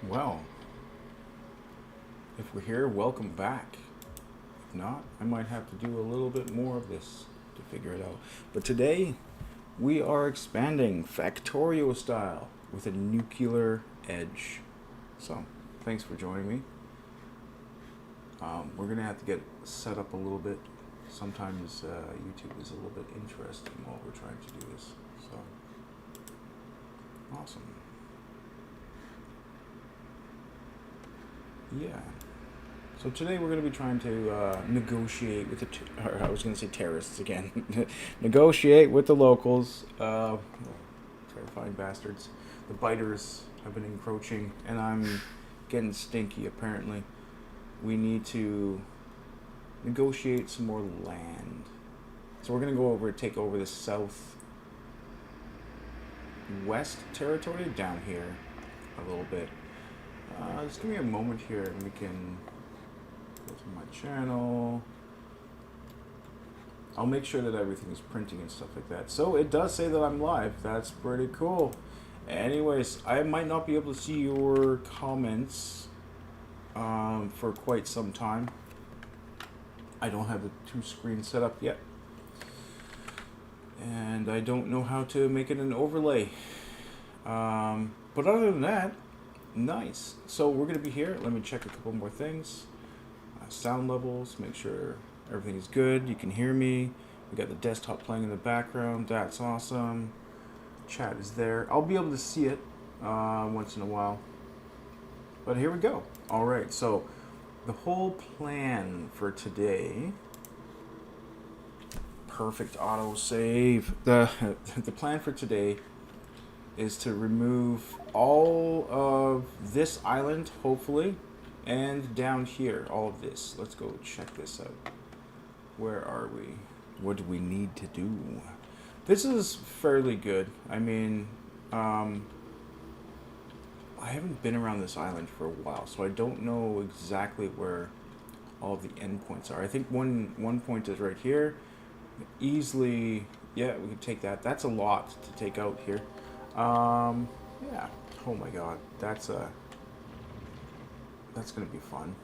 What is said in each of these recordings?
Well, if we're here, welcome back. If not, I might have to do a little bit more of this to figure it out. But today, we are expanding Factorio style with a nuclear edge. So, thanks for joining me. We're going to have to get set up a little bit. Sometimes YouTube is a little bit interesting while we're trying to do this. So, awesome. Yeah. So today we're going to be trying to negotiate with or I was going to say terrorists again. Negotiate with the locals. Terrifying bastards. The biters have been encroaching, and I'm getting stinky apparently. We need to negotiate some more land. So we're going to go over, take over the south west territory down here a little bit. Just give me a moment here and we can go to my channel. I'll make sure that everything is printing and stuff like that. So it does say that I'm live. That's pretty cool. Anyways, I might not be able to see your comments for quite some time. I don't have the two screens set up yet. And I don't know how to make it an overlay. But other than that, nice. So we're going to be here. Let me check a couple more things. Sound levels, make sure everything is good. You can hear me. We got the desktop playing in the background. That's awesome. Chat is there. I'll be able to see it once in a while. But here we go. All right. So the whole plan for today. Perfect auto save. The plan for today is to remove all of this island, hopefully, and down here, all of this. Let's go check this out. Where are we? What do we need to do? This is fairly good. I mean, I haven't been around this island for a while, so I don't know exactly where all of the endpoints are. I think one point is right here. Easily, yeah, we can take that. That's a lot to take out here. Yeah. Oh my God, that's gonna be fun.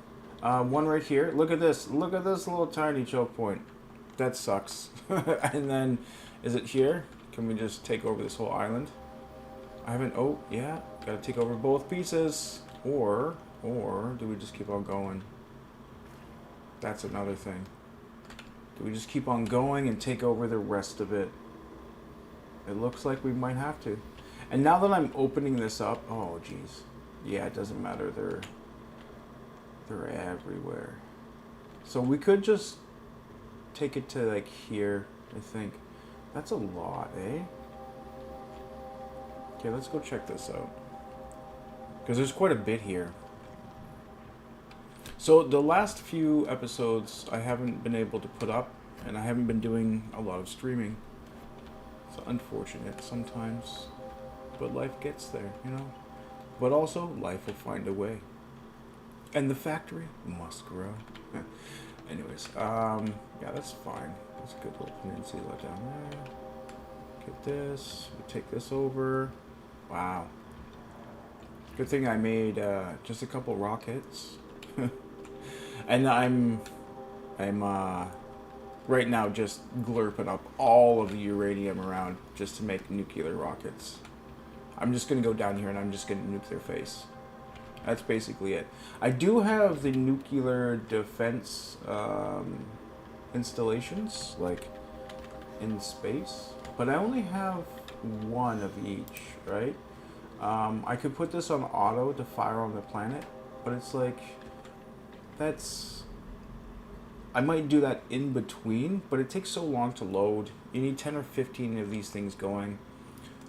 One right here. Look at this. Look at this little tiny choke point. That sucks. And then, is it here? Can we just take over this whole island? I haven't. Oh yeah, gotta take over both pieces. Or do we just keep on going? That's another thing. Do we just keep on going and take over the rest of it? It looks like we might have to. And now that I'm opening this up, oh geez, yeah, it doesn't matter. They're everywhere. So we could just take it to like here. I think that's a lot, eh? Okay, let's go check this out because there's quite a bit here. So the last few episodes I haven't been able to put up, and I haven't been doing a lot of streaming. It's unfortunate sometimes, but life gets there, you know. But also, life will find a way. And the factory must grow. Anyways, yeah, that's fine. That's a good little peninsula down there. Get this. We take this over. Wow. Good thing I made just a couple rockets. And I'm right now just glurping up all of the uranium around just to make nuclear rockets. I'm just going to go down here and I'm just going to nuke their face. That's basically it. I do have the nuclear defense installations, like, in space. But I only have one of each, right? I could put this on auto to fire on the planet, but it's like... I might do that in between, but it takes so long to load. You need 10 or 15 of these things going.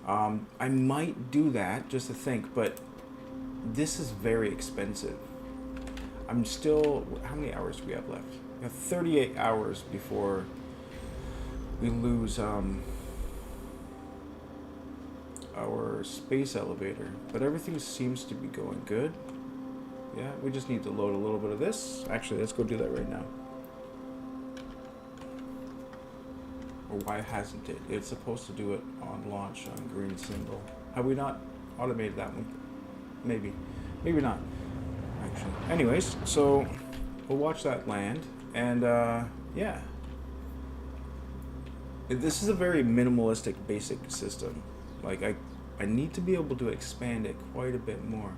I might do that just to think, but this is very expensive. I'm still... How many hours do we have left? We have 38 hours before we lose our space elevator. But everything seems to be going good. Yeah, we just need to load a little bit of this. Actually, let's go do that right now. Or why hasn't it? It's supposed to do it on launch on green symbol. Have we not automated that one? Maybe. Maybe not, actually. Anyways, so we'll watch that land, and yeah. This is a very minimalistic, basic system. Like, I need to be able to expand it quite a bit more.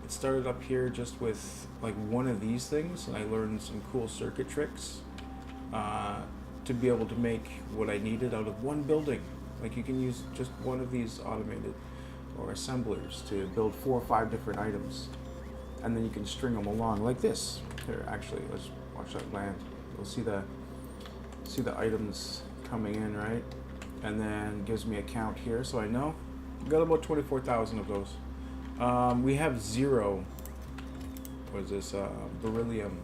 It started up here just with, like, one of these things, and I learned some cool circuit tricks to be able to make what I needed out of one building. Like, you can use just one of these automated or assemblers to build 4 or 5 different items, and then you can string them along like this. Here, actually, let's watch that land. You'll see the items coming in, right? And then gives me a count here, so I know. Got about 24,000 of those. We have 0. What is this? Beryllium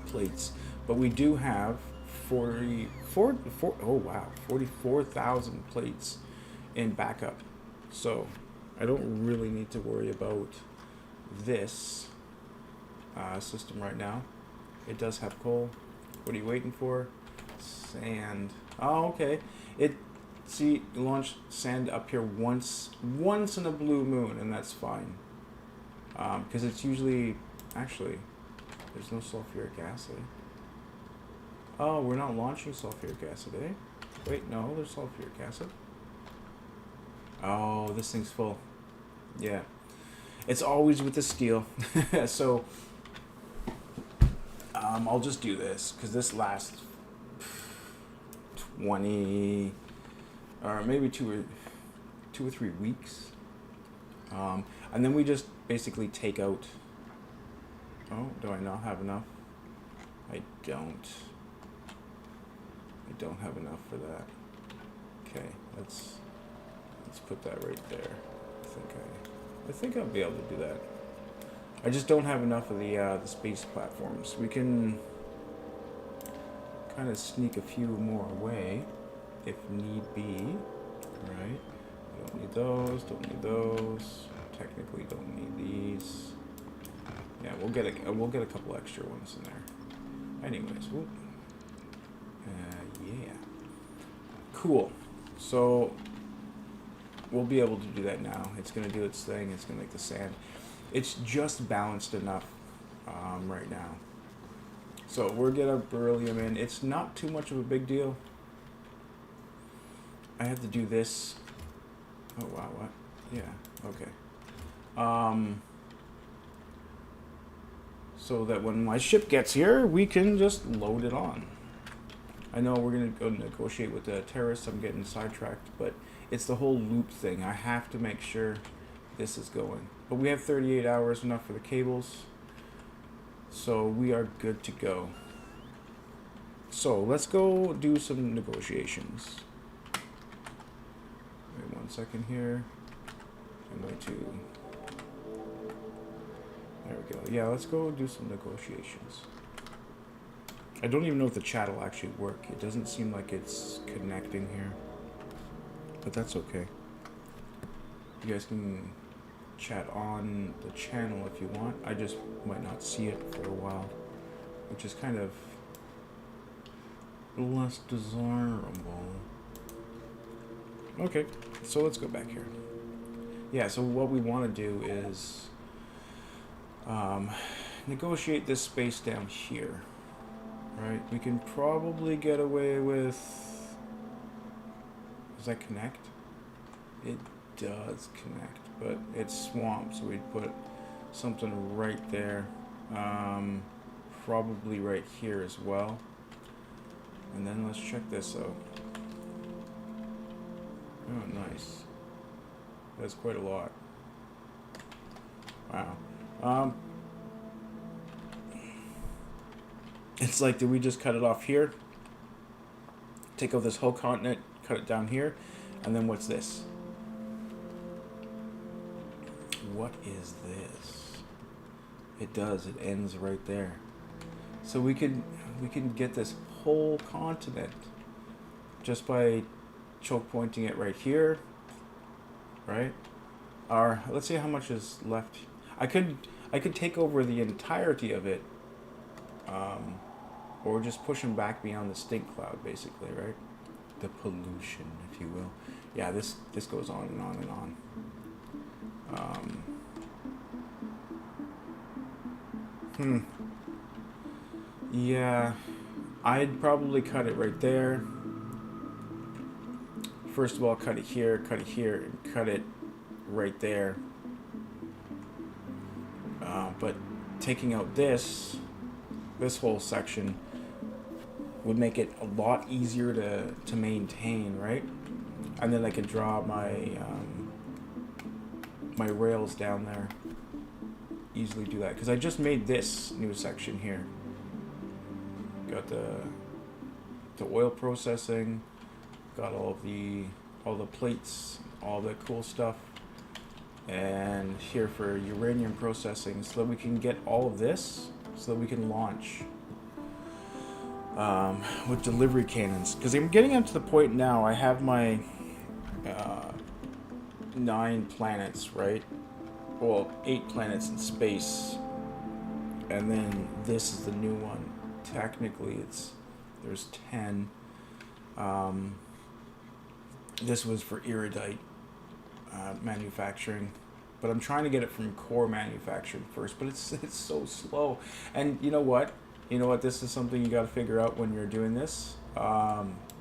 plates, but we do have 44,000 plates in backup. So I don't really need to worry about this system right now. It does have coal. What are you waiting for? Sand. Oh, okay. It launched sand up here once in a blue moon, and that's fine. Because it's usually, actually, there's no sulfuric acid. Oh, we're not launching sulfuric acid, eh? Wait, no, there's sulfuric acid. Oh, this thing's full. Yeah. It's always with the steel. So, I'll just do this, because this lasts 20, or maybe two or 3 weeks. And then we just basically take out... Oh, do I not have enough? I don't have enough for that. Okay, let's put that right there. I think I'll be able to do that. I just don't have enough of the space platforms. We can kind of sneak a few more away if need be. Right? Don't need those. Don't need those. Technically, don't need these. Yeah, we'll get a couple extra ones in there. Anyways, yeah, cool. So we'll be able to do that now. It's gonna do its thing. It's gonna make the sand. It's just balanced enough right now. So we're gonna beryllium in. It's not too much of a big deal. I have to do this. Oh wow, what? Yeah, okay. So that when my ship gets here, we can just load it on. I know we're going to go negotiate with the terrorists. I'm getting sidetracked, but it's the whole loop thing. I have to make sure this is going. But we have 38 hours, enough for the cables. So we are good to go. So let's go do some negotiations. Wait 1 second here. I'm going to... There we go. Yeah, let's go do some negotiations. I don't even know if the chat will actually work. It doesn't seem like it's connecting here. But that's okay. You guys can chat on the channel if you want. I just might not see it for a while, which is kind of less desirable. Okay, so let's go back here. Yeah, so what we want to do is negotiate this space down here. Right, we can probably get away with... Does that connect? It does connect, but it's swamp, so we'd put something right there. Probably right here as well. And then let's check this out. Oh, nice. That's quite a lot. Wow. It's like, did we just cut it off here? Take out this whole continent, cut it down here, and then what's this? What is this? It does, it ends right there. So we can get this whole continent just by choke pointing it right here, right? Or let's see how much is left. I could take over the entirety of it, or just push them back beyond the stink cloud, basically, right? The pollution, if you will. Yeah, this goes on and on and on. Yeah, I'd probably cut it right there. First of all, cut it here, and cut it right there. But taking out this whole section would make it a lot easier to maintain, right? And then I could draw my rails down there. Easily do that because I just made this new section here. Got the oil processing, got all the plates, all the cool stuff, and here for uranium processing, so that we can get all of this, so that we can launch with delivery cannons. Because I'm getting up to the point now. I have my 9 planets, right? Well, 8 planets in space, and then this is the new one. Technically, there's 10. This was for iridite manufacturing, but I'm trying to get it from core manufacturing first. But it's so slow. And you know what? This is something you got to figure out when you're doing this,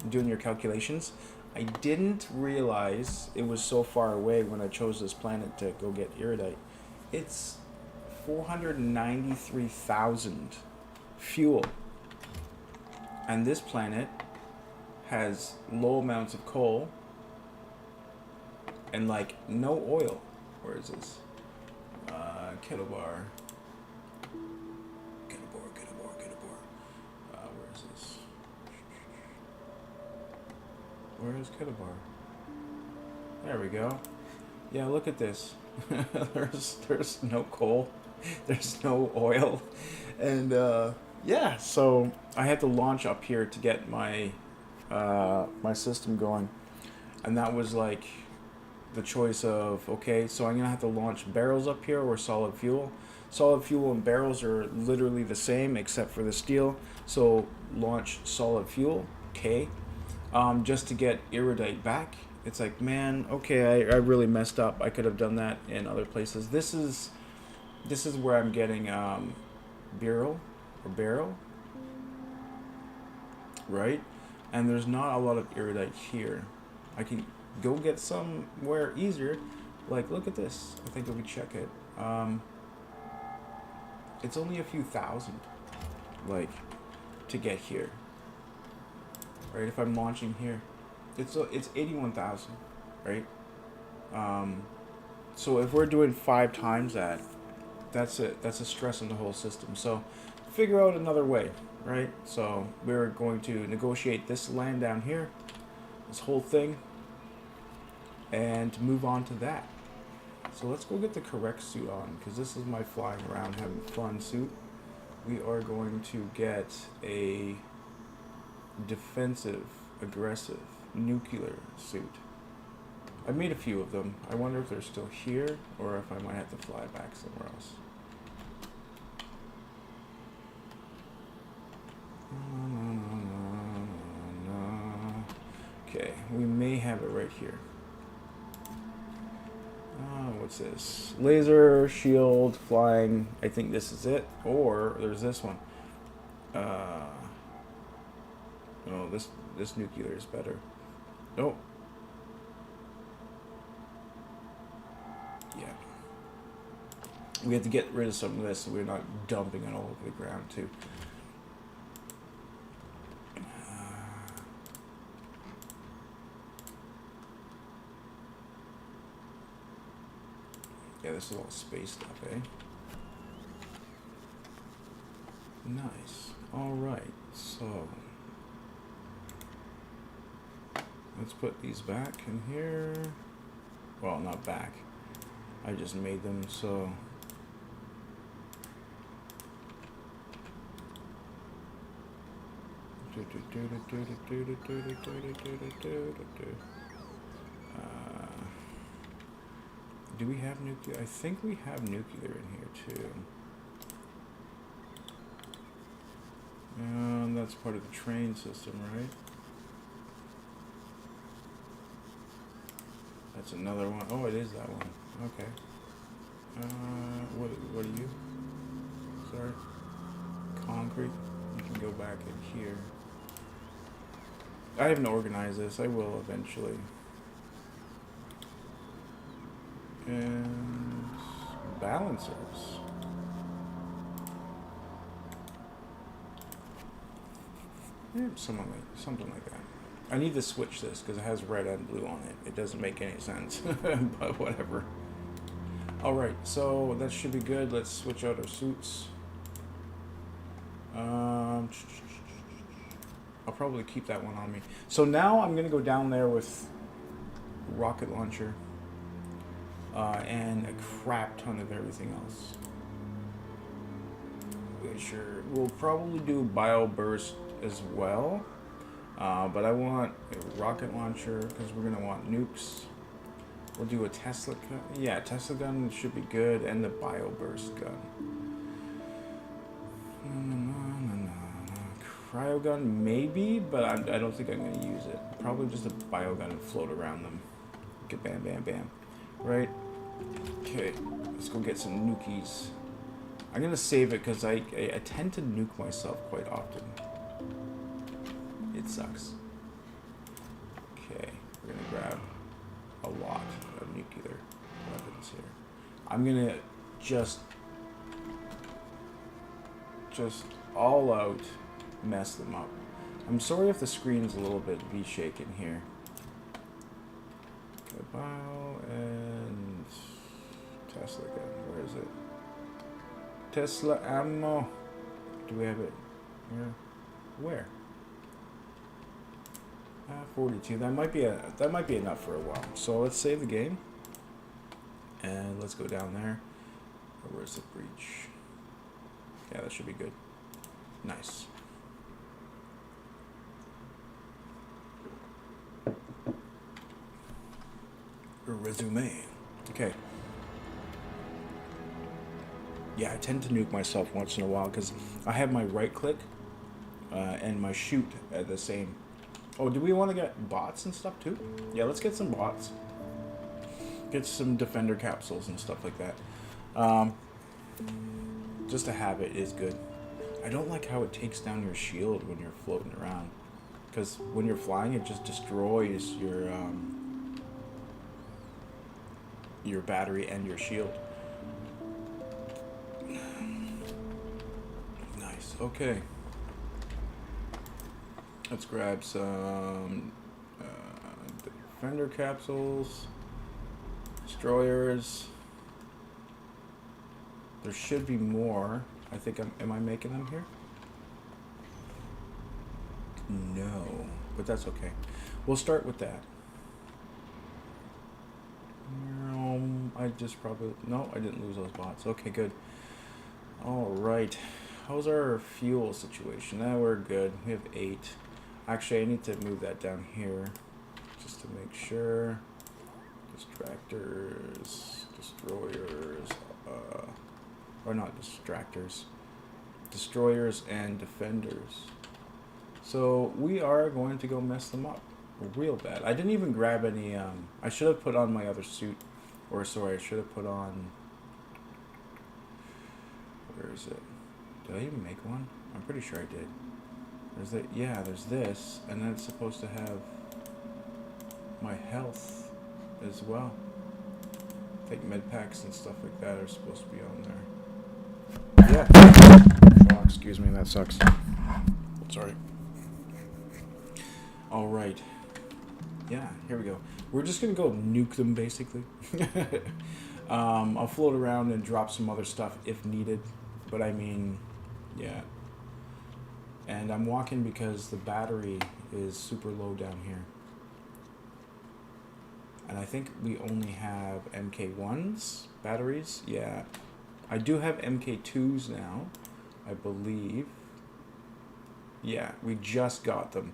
doing your calculations. I didn't realize it was so far away when I chose this planet to go get iridite. It's 493,000 fuel. And this planet has low amounts of coal and like no oil. Where is this? Kilobar. Where is this? Where is Kilobar? There we go. Yeah, look at this. there's no coal. There's no oil. And yeah, so I had to launch up here to get my my system going. And that was like the choice of, okay, so I'm gonna have to launch barrels up here or solid fuel. Solid fuel and barrels are literally the same except for the steel. So launch solid fuel, okay. Just to get iridite back. It's like, man, okay, I really messed up. I could have done that in other places. This is where I'm getting barrel, right? And there's not a lot of iridite here. I can go get somewhere easier. Like, look at this. I think if we check it, it's only a few thousand, like, to get here. Right? If I'm launching here, it's 81,000, right? So if we're doing 5 times that, that's it. That's a stress on the whole system. So figure out another way, right? So we're going to negotiate this land down here, this whole thing, and move on to that. So let's go get the correct suit on, because this is my flying around having fun suit. We are going to get a defensive, aggressive, nuclear suit. I made a few of them. I wonder if they're still here, or if I might have to fly back somewhere else. Okay, we may have it right here. What's this? Laser, shield, flying. I think this is it. Or there's this one. No, this nuclear is better. Nope. Yeah. We have to get rid of some of this so we're not dumping it all over the ground too. Yeah, this is all space stuff, eh? Nice. Alright, so let's put these back in here. Well, not back. I just made them so. Do we have nuclear? I think we have nuclear in here too. And that's part of the train system, right? That's another one. Oh, it is that one. Okay. What are you? Sorry. concrete. You can go back in here. I haven't organized this. I will eventually. And balancers. Yeah, something like that. I need to switch this because it has red and blue on it. It doesn't make any sense, but whatever. Alright, so that should be good. Let's switch out our suits. I'll probably keep that one on me. So now I'm going to go down there with rocket launcher and a crap ton of everything else. Sure, we'll probably do bio burst as well. But I want a rocket launcher because we're going to want nukes. We'll do a Tesla gun. Yeah, Tesla gun should be good. And the bioburst gun. Cryo gun maybe, but I don't think I'm going to use it. Probably just a bio gun and float around them. Get bam, bam, bam. Right? Okay, let's go get some nukies. I'm going to save it because I tend to nuke myself quite often. It sucks. Okay, we're going to grab a lot of nuclear weapons here. I'm going to just all out mess them up. I'm sorry if the screen's a little bit V-shaken here. Okay, bio and Tesla gun. Where is it? Tesla ammo. Do we have it? Yeah. Where? 42. That might be enough for a while. So let's save the game, and let's go down there. Where's the breach? Yeah, that should be good. Nice. Resume. Okay. Yeah, I tend to nuke myself once in a while because I have my right click and my shoot at the same. Oh, do we want to get bots and stuff too? Yeah, let's get some bots. Get some defender capsules and stuff like that. Just to have it is good. I don't like how it takes down your shield when you're floating around. Because when you're flying, it just destroys your battery and your shield. Nice. Okay. Let's grab some defender capsules, destroyers. There should be more. I think am I making them here? No, but that's okay. We'll start with that. I just probably, no, I didn't lose those bots. Okay, good. All right. How's our fuel situation? Now we're good. We have 8. Actually, I need to move that down here just to make sure. Distractors, destroyers, or not distractors, destroyers and defenders. So we are going to go mess them up real bad. I didn't even grab any, I should have put on my other suit, or sorry, I should have put on, where is it? Did I even make one? I'm pretty sure I did. There's that, yeah, there's this, and then it's supposed to have my health as well. I think med packs and stuff like that are supposed to be on there. Yeah. Oh, excuse me, that sucks. Sorry. All right. Yeah, here we go. We're just gonna go nuke them, basically. I'll float around and drop some other stuff if needed, but I mean, yeah. And I'm walking because the battery is super low down here. And I think we only have MK1s batteries. Yeah. I do have MK2s now, I believe. Yeah, we just got them.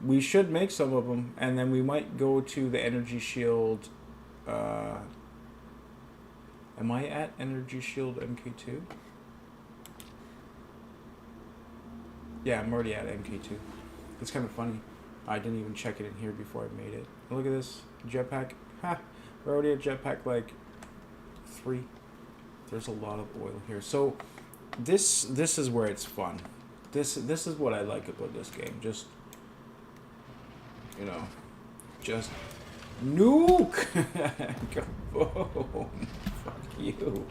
We should make some of them, and then we might go to the energy shield. Am I at energy shield MK2? Yeah, I'm already at MK2. It's kind of funny. I didn't even check it in here before I made it. Look at this jetpack. Ha! We're already at jetpack like 3. There's a lot of oil here. So This is where it's fun. This is what I like about this game. Just, you know, just nuke. Boom. Fuck you.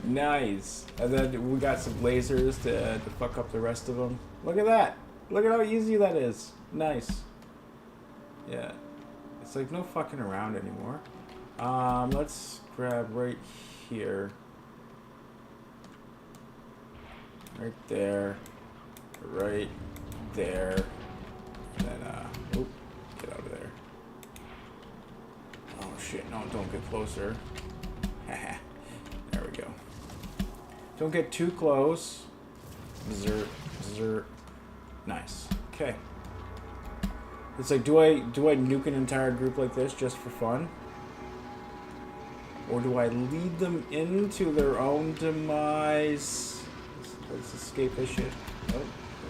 Nice. And then we got some lasers to fuck up the rest of them. Look at that. Look at how easy that is. Nice. Yeah. It's like no fucking around anymore. Let's grab right here. Right there. Right there. And then, oop, get out of there. Oh shit, no, don't get closer. Haha. There we go. Don't get too close. Zert, zert. Nice. Okay. It's like, do I nuke an entire group like this just for fun? Or do I lead them into their own demise? Let's escape this shit. Oh,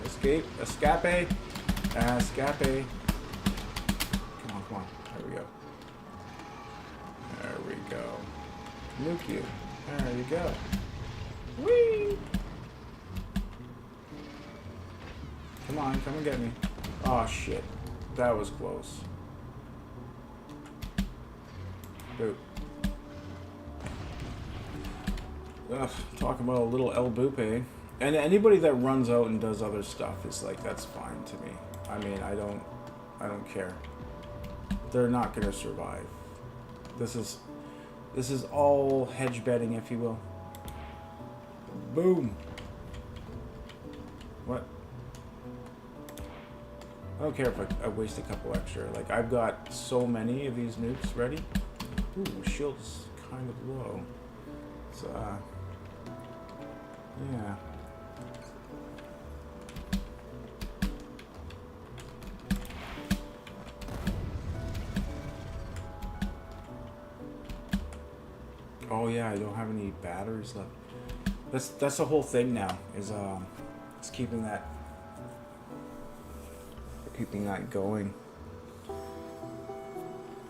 escape. Escape. Escape. Come on, come on. There we go. There we go. Nuke you. There you go. Whee! Come on, come and get me. Oh shit. That was close. Boop. Ugh, talking about a little El Bupe. And anybody that runs out and does other stuff is like, that's fine to me. I mean, I don't care. They're not gonna survive. This is all hedge betting, if you will. Boom. What? I don't care if I waste a couple extra. Like, I've got so many of these nukes ready. Ooh, shield's kind of low. So, yeah. Oh yeah, I don't have any batteries left. That's the whole thing now. Is it's keeping that going,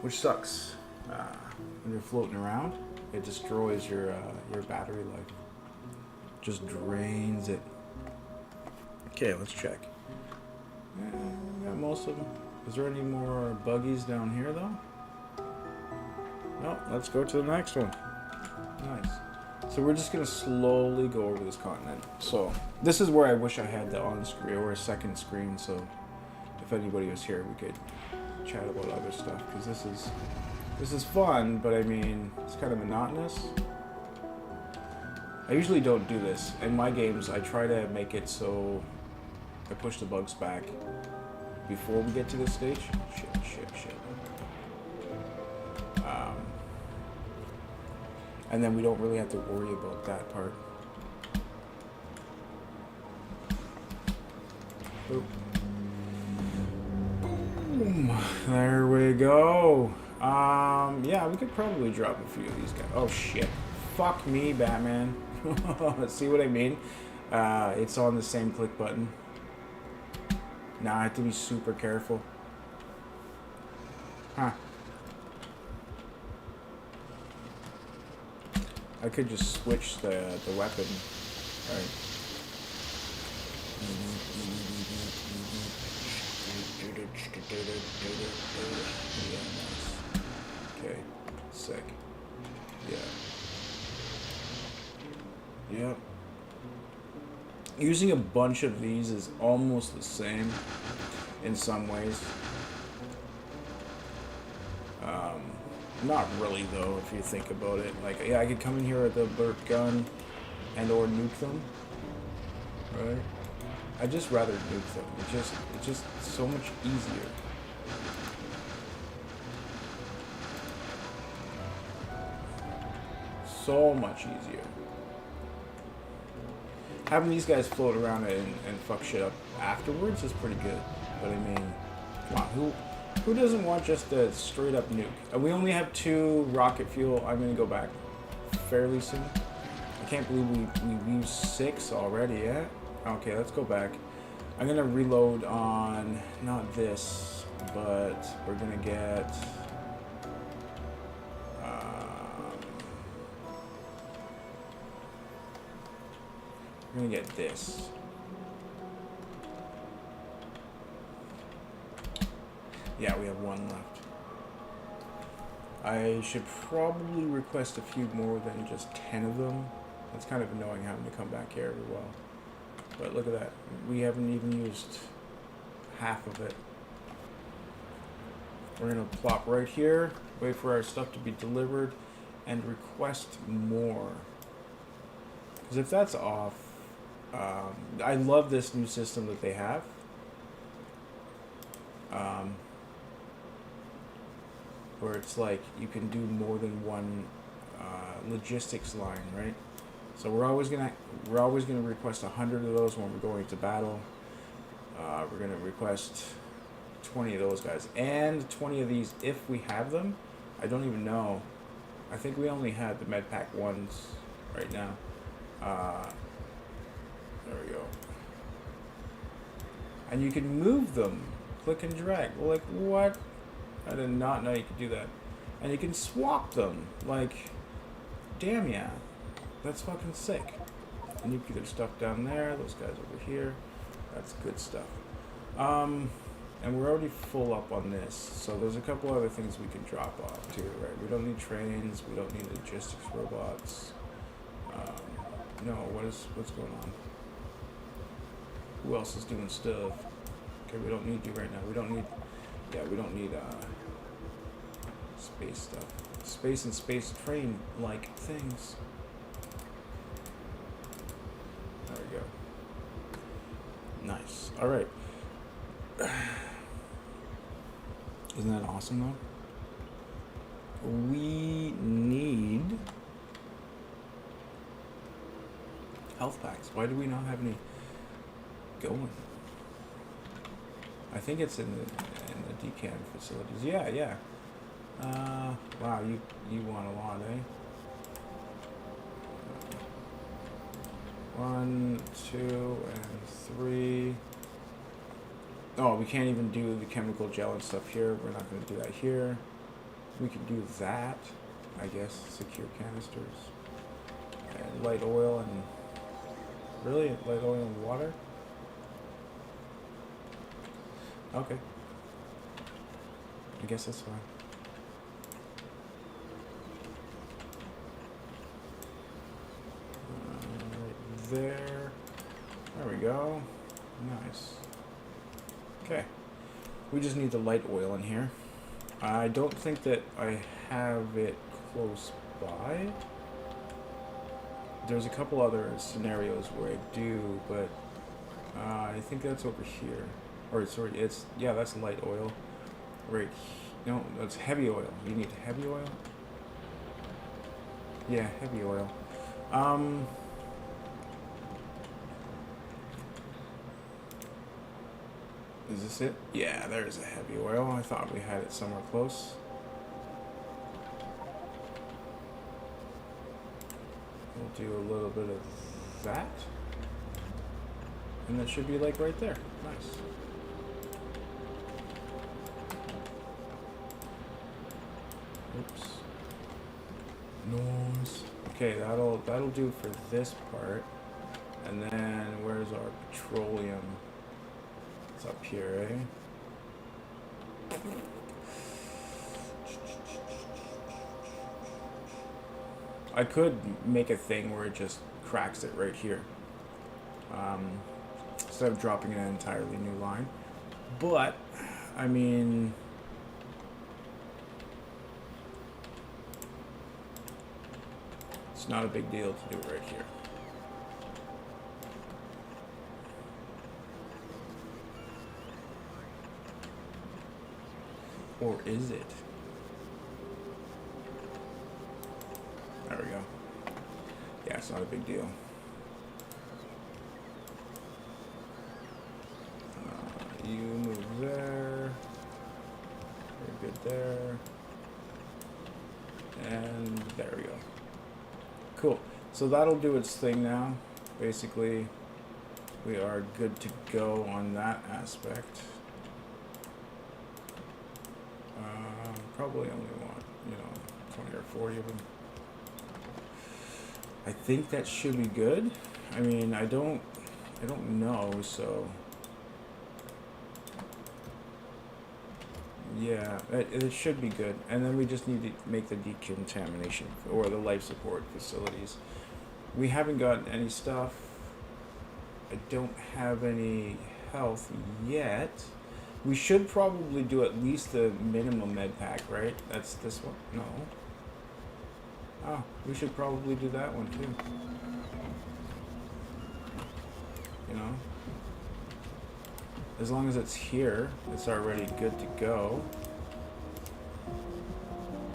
which sucks. When you're floating around, it destroys your battery life. Just drains it. Okay, let's check. We got most of them. Is there any more buggies down here though? No. Let's go to the next one. Nice. So we're just gonna slowly go over this continent. So this is where I wish I had the on-screen or a second screen, so if anybody was here, we could chat about other stuff, because this is fun, but I mean, it's kind of monotonous. I usually don't do this. In my games, I try to make it so I push the bugs back before we get to this stage. Shit. And then we don't really have to worry about that part. Boop. Boom. There we go. Yeah, we could probably drop a few of these guys. Oh shit. Fuck me, Batman. See what I mean? It's on the same click button. Now I have to be super careful. Huh. I could just switch the weapon. Right. Yeah, nice. Okay, sick. Yeah. Yep. Using a bunch of these is almost the same in some ways. Not really though, if you think about it. Like, yeah, I could come in here with a burp gun and or nuke them, right? I'd just rather nuke them. It's just so much easier. So much easier. Having these guys float around and fuck shit up afterwards is pretty good. But I mean, come on, who doesn't want just a straight up nuke? And we only have 2 rocket fuel. I'm gonna go back fairly soon. I can't believe we've used 6 already, yeah? Okay, let's go back. I'm gonna reload on, not this, but we're gonna get, we're We're gonna get this. Yeah, we have one left. I should probably request a few more than just 10 of them. It's kind of annoying having to come back here every while. But look at that. We haven't even used half of it. We're going to plop right here, wait for our stuff to be delivered, and request more. Because if that's off, I love this new system that they have. Where it's like you can do more than one logistics line, right? So we're always gonna request 100 of those when we're going to battle. We're gonna request 20 of those guys and 20 of these if we have them. I don't even know. I think we only had the medpack ones right now. There we go. And you can move them. Click and drag. Well, like, what? I did not know you could do that. And you can swap them. Like, damn yeah. That's fucking sick. And you can get stuff down there. Those guys over here. That's good stuff. And we're already full up on this. So there's a couple other things we can drop off too, right? We don't need trains. We don't need logistics robots. No, what's going on? Who else is doing stuff? Okay, we don't need you right now. We don't need space stuff. Space and space train like things. There we go. Nice. All right. Isn't that awesome though? We need health packs. Why do we not have any going? I think it's in the decam facilities. Yeah. Wow, you want a lot, eh? 1, 2, and 3. Oh, we can't even do the chemical gel and stuff here. We're not going to do that here. We can do that, I guess. Secure canisters. And light oil and... Really? Light oil and water? Okay. I guess that's fine. Right there. There we go. Nice. Okay. We just need the light oil in here. I don't think that I have it close by. There's a couple other scenarios where I do, but I think that's over here. Or sorry, that's light oil. Right. No, that's heavy oil. You need heavy oil? Yeah, heavy oil. Is this it? Yeah, there's a heavy oil. I thought we had it somewhere close. We'll do a little bit of that. And that should be like right there. Nice. Oops. Nice. Okay, that'll do for this part. And then where's our petroleum? It's up here, eh? I could make a thing where it just cracks it right here. Instead of dropping an entirely new line. But, I mean... It's not a big deal to do it right here. Or is it? There we go. Yeah, it's not a big deal. You move there. Very good there. And there we go. Cool. So that'll do its thing now. Basically, we are good to go on that aspect. Probably only want, 20 or 40 of them. I think that should be good. I mean, I don't know, so yeah, it should be good. And then we just need to make the decontamination or the life support facilities. We haven't gotten any stuff. I don't have any health yet. We should probably do at least the minimum med pack, right? That's this one? No. Oh, we should probably do that one too. You know? As long as it's here, it's already good to go.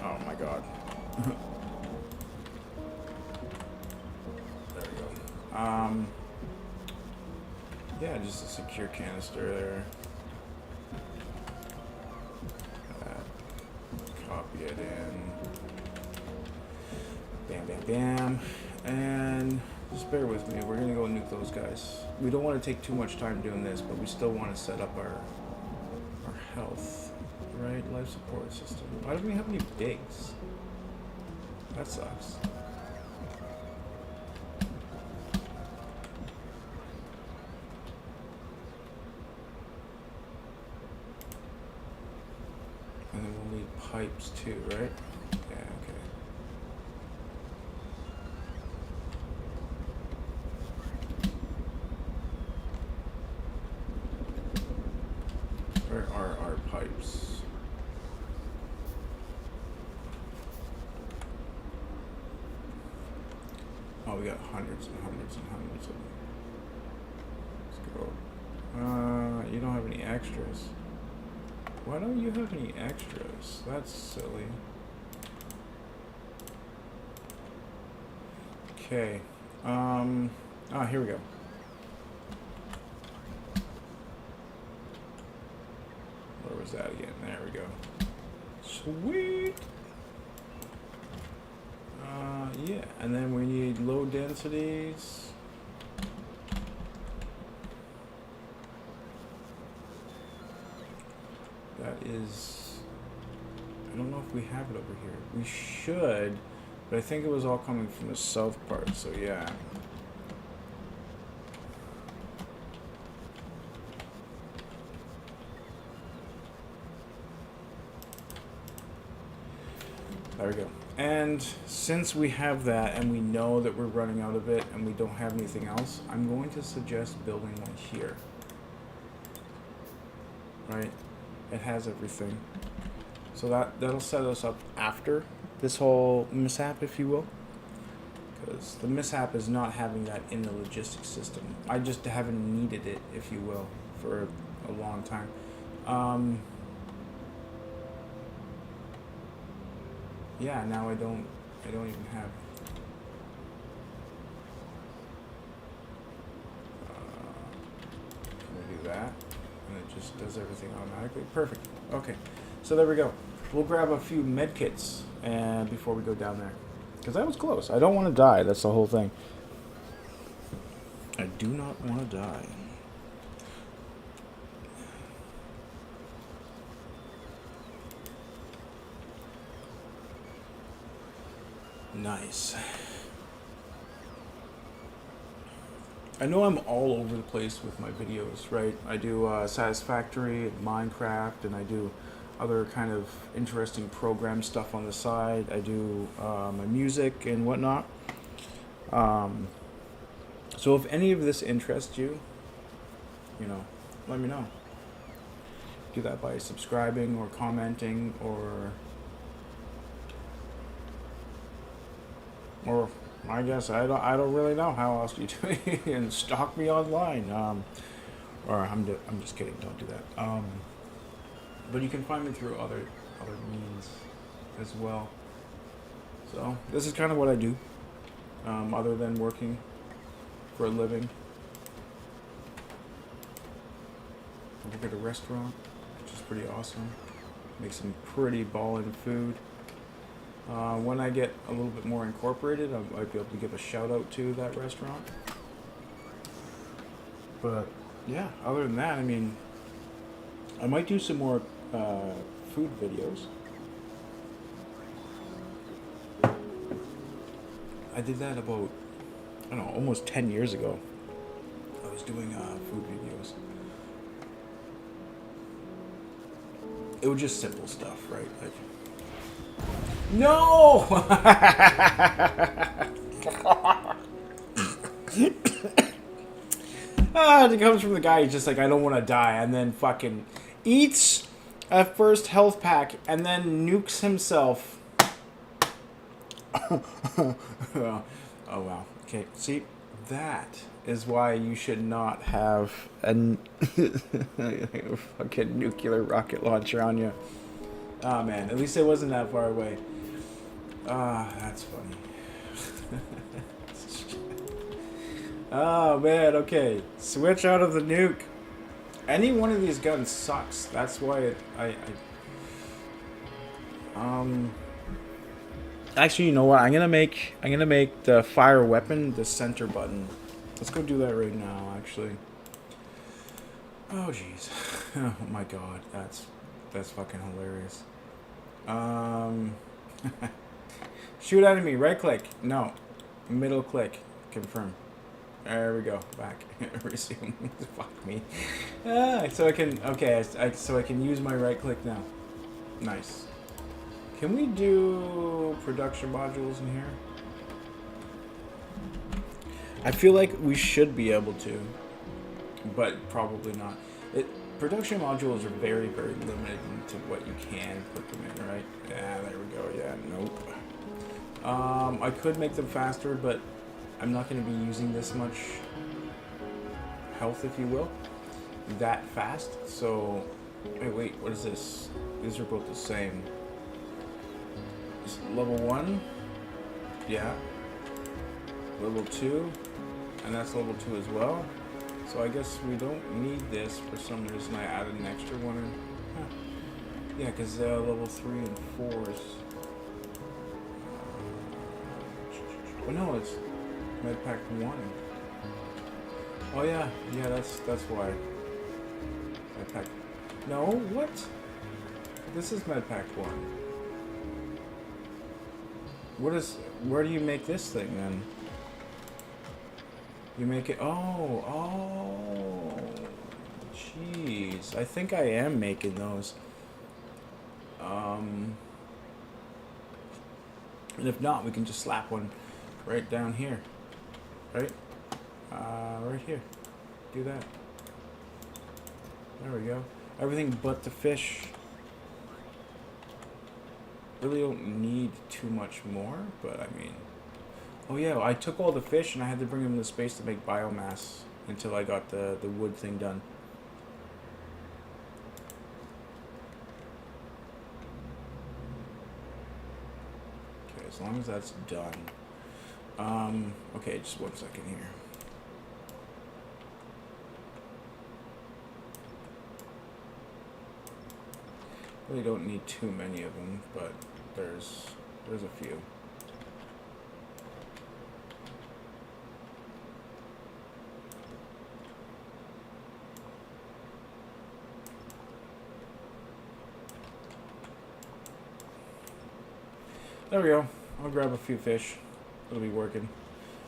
Oh my god. There we go. Yeah, just a secure canister there. Copy it in. Bam, bam, bam. And just bear with me. We're gonna go nuke those guys. We don't want to take too much time doing this, but we still want to set up our health, right? Life support system. Why don't we have any digs? That sucks. And then we'll need pipes too, right? Yeah, okay. Where are our pipes? Oh, we got hundreds and hundreds and hundreds of them. Let's go. You don't have any extras. Why don't you have any extras? That's silly. Okay. Here we go. Where was that again? There we go. Sweet. Yeah, and then we need low densities. That is, I don't know if we have it over here. We should, but I think it was all coming from the south part, so yeah. There we go. And since we have that and we know that we're running out of it and we don't have anything else, I'm going to suggest building one here. Right? It has everything. So that'll set us up after this whole mishap, if you will. Because the mishap is not having that in the logistics system. I just haven't needed it, if you will, for a long time. Yeah, now I don't even have can we do that? And it just does everything automatically. Perfect. Okay. So there we go. We'll grab a few med kits and before we go down there. Because that was close. I don't want to die. That's the whole thing. I do not want to die. Nice. I know I'm all over the place with my videos, right? I do Satisfactory and Minecraft, and I do other kind of interesting program stuff on the side. I do my music and whatnot. So if any of this interests you, let me know. Do that by subscribing or commenting or I guess I don't really know how else you do it. And stalk me online. Or I'm just kidding. Don't do that. But you can find me through other means as well. So this is kind of what I do, other than working for a living. I work at a restaurant, which is pretty awesome. Make some pretty ballin' food. When I get a little bit more incorporated, I might be able to give a shout out to that restaurant. But yeah, other than that, I mean, I might do some more food videos. I did that about, I don't know, almost 10 years ago. I was doing food videos. It was just simple stuff, right? Like, no! It comes from the guy who's just like, I don't want to die, and then fucking eats a first health pack, and then nukes himself. Oh wow. Okay, see, that is why you should not have a fucking nuclear rocket launcher on you. Oh man, at least it wasn't that far away. Ah, that's funny. Oh man, okay. Switch out of the nuke. Any one of these guns sucks. That's why actually, you know what? I'm gonna make the fire weapon the center button. Let's go do that right now, actually. Oh jeez. Oh my god, that's fucking hilarious. Shoot enemy, right click. No. Middle click. Confirm. There we go. Back. Resume. Fuck me. So I can. Okay. So I can use my right click now. Nice. Can we do production modules in here? I feel like we should be able to, but probably not. Production modules are very, very limited to what you can put them in, right? Yeah, there we go. Yeah, nope. I could make them faster, but I'm not going to be using this much health, if you will, that fast. So, wait, what is this? These are both the same. Is level 1? Yeah. Level 2, and that's level 2 as well. So I guess we don't need this. For some reason I added an extra one in. Huh. Yeah, because level 3 and 4 is... Oh no, it's Medpack 1. Oh yeah, that's why. Medpack... No, what? This is Medpack 1. Where do you make this thing then? You make it, oh, jeez. I think I am making those. And if not, we can just slap one right down here. Right? Right here. Do that. There we go. Everything but the fish. Really don't need too much more, but I mean... Oh yeah, I took all the fish and I had to bring them to space to make biomass until I got the wood thing done. Okay, as long as that's done. Okay, just 1 second here. Really don't need too many of them, but there's a few. There we go. I'll grab a few fish. It'll be working.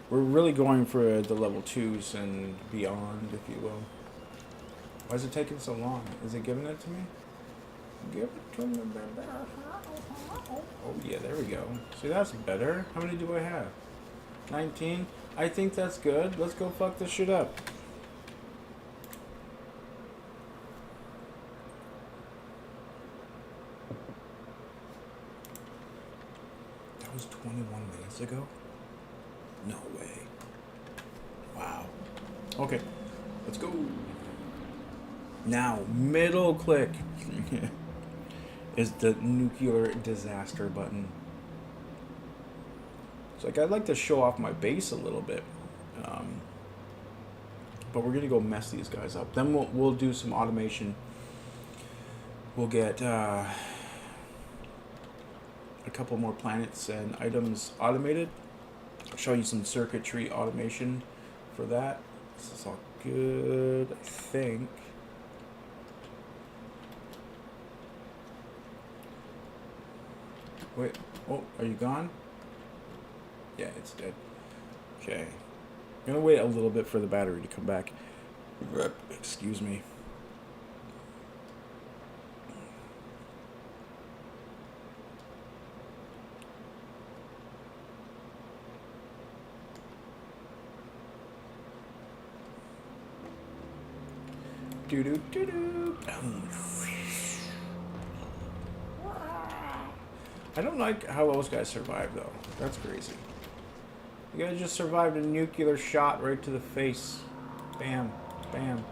We're really going for the level 2s and beyond, if you will. Why is it taking so long? Is it giving it to me? Give it to me, baby. Oh yeah, there we go. See, that's better. How many do I have? 19? I think that's good. Let's go fuck this shit up. That was 21 minutes ago? No way. Wow. Okay, let's go. Now, middle click is the nuclear disaster button. It's like, I'd like to show off my base a little bit. But we're going to go mess these guys up. Then we'll do some automation. We'll get a couple more planets and items automated. I'll show you some circuitry automation for that. This is all good, I think. Wait, oh, are you gone? Yeah, Yeah, it's dead. Okay. I'm gonna wait a little bit for the battery to come back. Excuse me. Doo-doo-doo-doo. I don't like how those guys survived, though. That's crazy. You guys just survived a nuclear shot right to the face. Bam. Bam.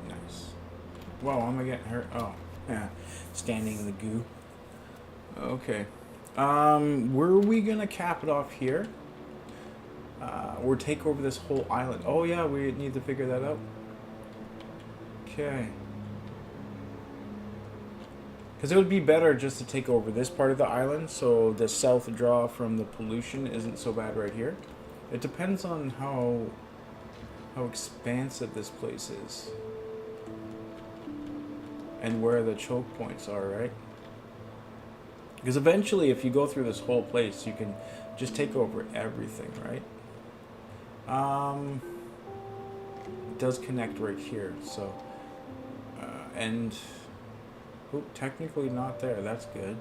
Nice. Whoa, am I getting hurt? Oh, yeah. Standing in the goo. Okay. Were we gonna cap it off here? Or take over this whole island? Oh yeah, we need to figure that out. Okay. Because it would be better just to take over this part of the island, so the south draw from the pollution isn't so bad right here. It depends on how expansive this place is. And where the choke points are, right? Because eventually, if you go through this whole place, you can just take over everything, right? It does connect right here, so... and... Oop, technically not there, that's good.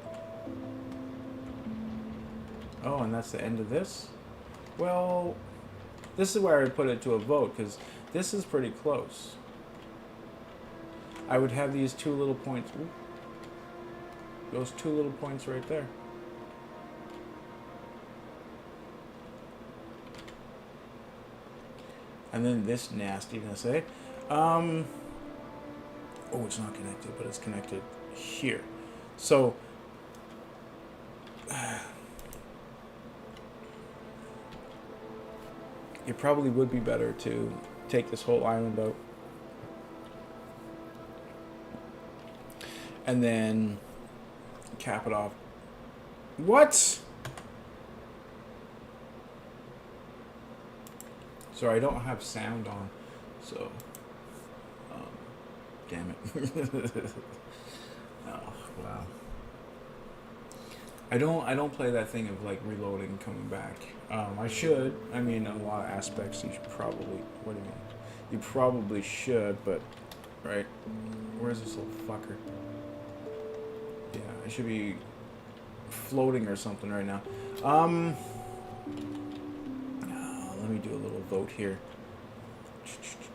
Oh, and that's the end of this? Well, this is where I would put it to a vote, because this is pretty close. I would have these two little points... Oop, those two little points right there. And then this nastiness, eh? Oh, it's not connected, but it's connected here. So, it probably would be better to take this whole island out. And then cap it off. What? Sorry, I don't have sound on, so damn it. Oh wow. I don't play that thing of like reloading and coming back. I should. I mean, in a lot of aspects, you should probably. What do you mean? You probably should, but right. Where's this little fucker? Yeah, I should be floating or something right now. Let me do a little vote here.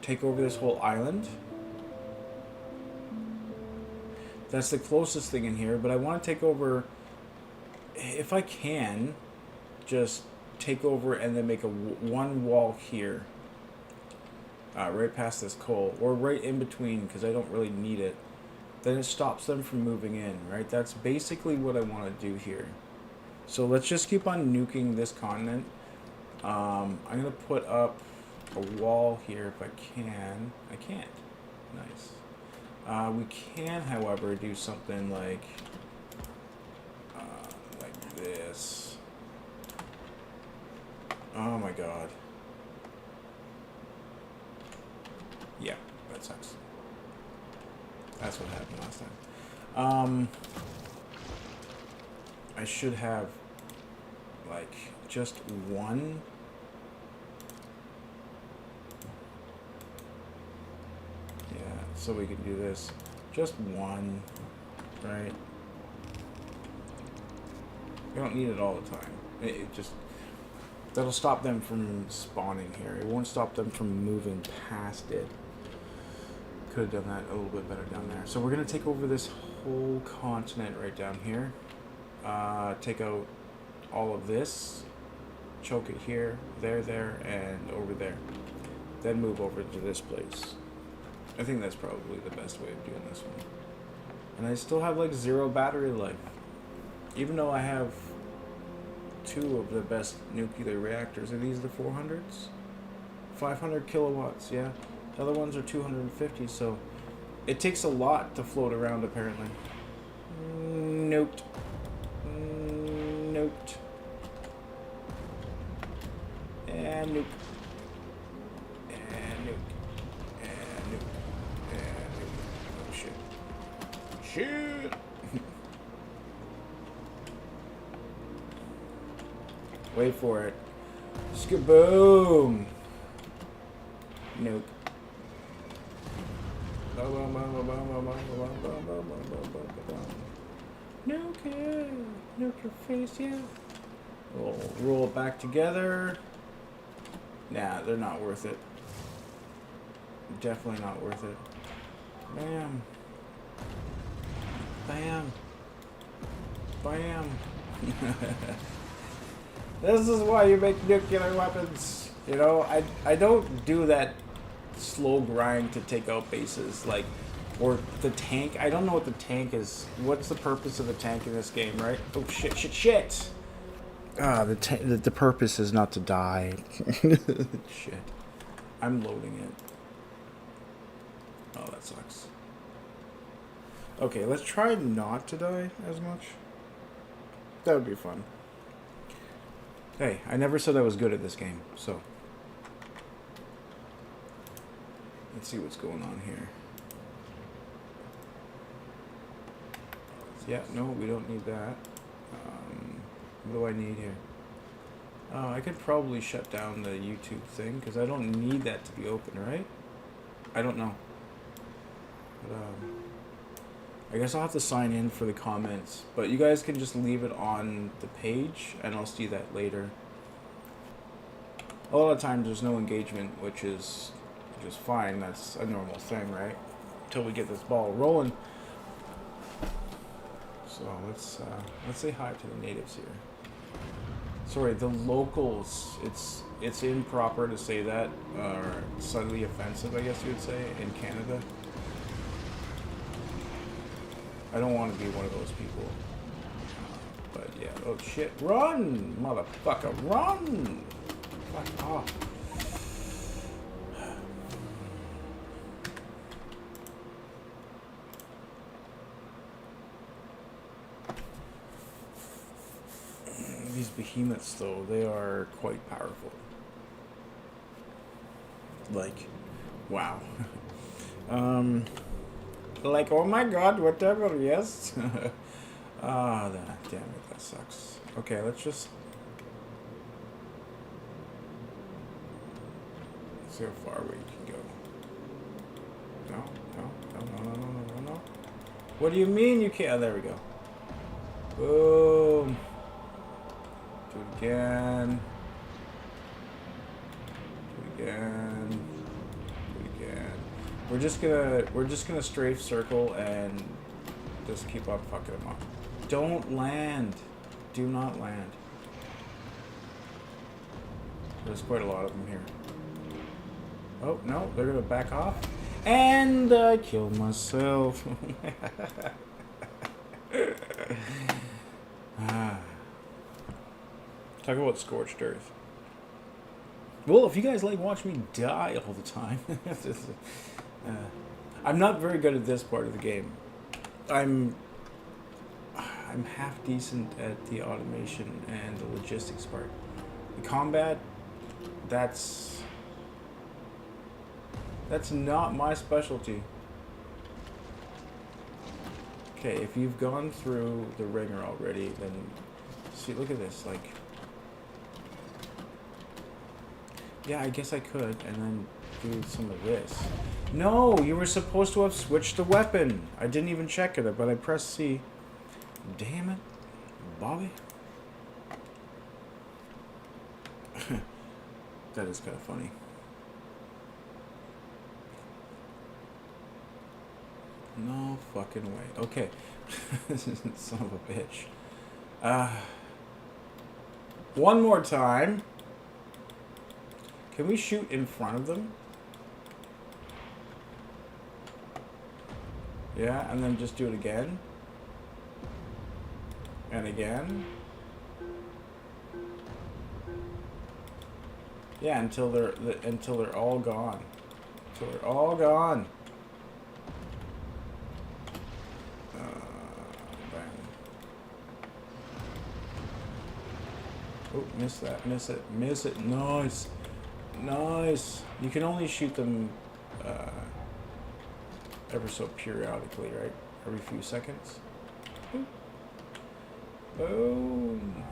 Take over this whole island. That's the closest thing in here, but I want to take over, if I can, just take over and then make a one wall here. Right past this coal, or right in between, because I don't really need it. Then it stops them from moving in, right? That's basically what I want to do here. So let's just keep on nuking this continent. I'm going to put up a wall here if I can. I can't. Nice. We can, however, do something like this. Oh my god. Yeah, that sucks. That's what happened last time. I should have, like, just one. Yeah, so we can do this. Just one, right? You don't need it all the time. It just, that'll stop them from spawning here. It won't stop them from moving past it. Could have done that a little bit better down there. So we're going to take over this whole continent right down here. Take out all of this. Choke it here, there, and over there. Then move over to this place. I think that's probably the best way of doing this one. And I still have like 0 battery life. Even though I have 2 of the best nuclear reactors. Are these the 400s? 500 kilowatts, yeah. The other ones are 250, so it takes a lot to float around, apparently. Nope. Nope. And nuke. And nuke. And nuke. And nuke. Oh shit. Shit! Wait for it. Skaboom! Nuke. Nuke it. Nuke your face, yeah. We'll roll it back together. Nah, they're not worth it. Definitely not worth it. Bam. Bam. Bam. This is why you make nuclear weapons. You know, I don't do that slow grind to take out bases, like, or the tank. I don't know what the tank is. What's the purpose of the tank in this game, right? Oh, shit, shit, shit! Ah, the purpose is not to die. Shit. I'm loading it. Oh, that sucks. Okay, let's try not to die as much. That would be fun. Hey, I never said I was good at this game, so. Let's see what's going on here. Yeah, no, we don't need that. What do I need here? I could probably shut down the YouTube thing, because I don't need that to be open, right? I don't know. But, I guess I'll have to sign in for the comments, but you guys can just leave it on the page, and I'll see that later. A lot of times there's no engagement, which is just fine. That's a normal thing, right? Until we get this ball rolling. So let's say hi to the natives here. Sorry, the locals. It's improper to say that, or subtly offensive, I guess you would say, in Canada. I don't want to be one of those people. But yeah, oh shit, run, motherfucker, run! Fuck off. These behemoths, though, they are quite powerful. Like, wow. Like, oh my god, whatever, yes. Ah, damn it, that sucks. Okay, let's just... see how far we can go. No. What do you mean you can't? Oh, there we go. Boom. Do it again. Do it again. Do it again. We're just gonna strafe circle and just keep on fucking them up. Don't land. Do not land. There's quite a lot of them here. Oh no, they're gonna back off. And I killed myself. Talk about scorched earth. Well, if you guys like watch me die all the time, I'm not very good at this part of the game. I'm half decent at the automation and the logistics part. The combat, that's not my specialty. Okay, if you've gone through the ringer already, then see, look at this, like, yeah, I guess I could, and then do some of this. No, you were supposed to have switched the weapon. I didn't even check it, but I pressed C. Damn it, Bobby. That is kind of funny. No fucking way. Okay. Son of a bitch. One more time. Can we shoot in front of them? Yeah, and then just do it again. And again. Yeah, until they're all gone. Until they're all gone. Bang. Oh, Miss that. Miss it. Miss it. Nice. Nice. You can only shoot them ever so periodically, right? Every few seconds. Boop. Boom.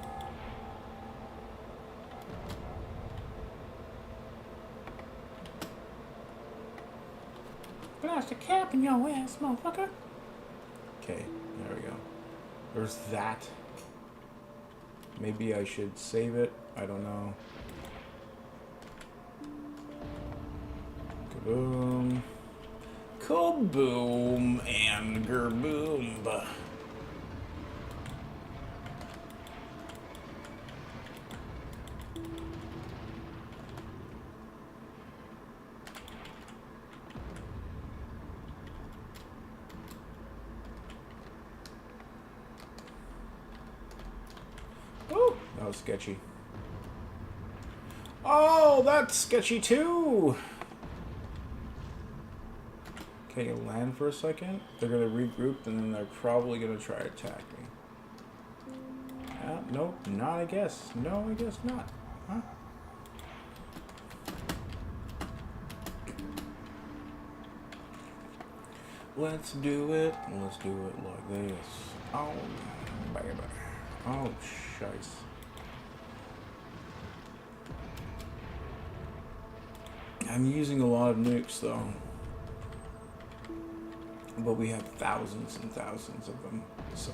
Blast a cap in your ass, motherfucker. Okay, there we go. There's that. Maybe I should save it. I don't know. Kaboom. Kaboom and gerboom. Oh, that was sketchy. Oh, that's sketchy too. Okay, land for a second. They're gonna regroup and then they're probably gonna try to attack me. Nope, not I guess. No, I guess not. Huh? Let's do it. Let's do it like this. Oh, baby. Oh, shice. I'm using a lot of nukes though. But we have thousands and thousands of them, so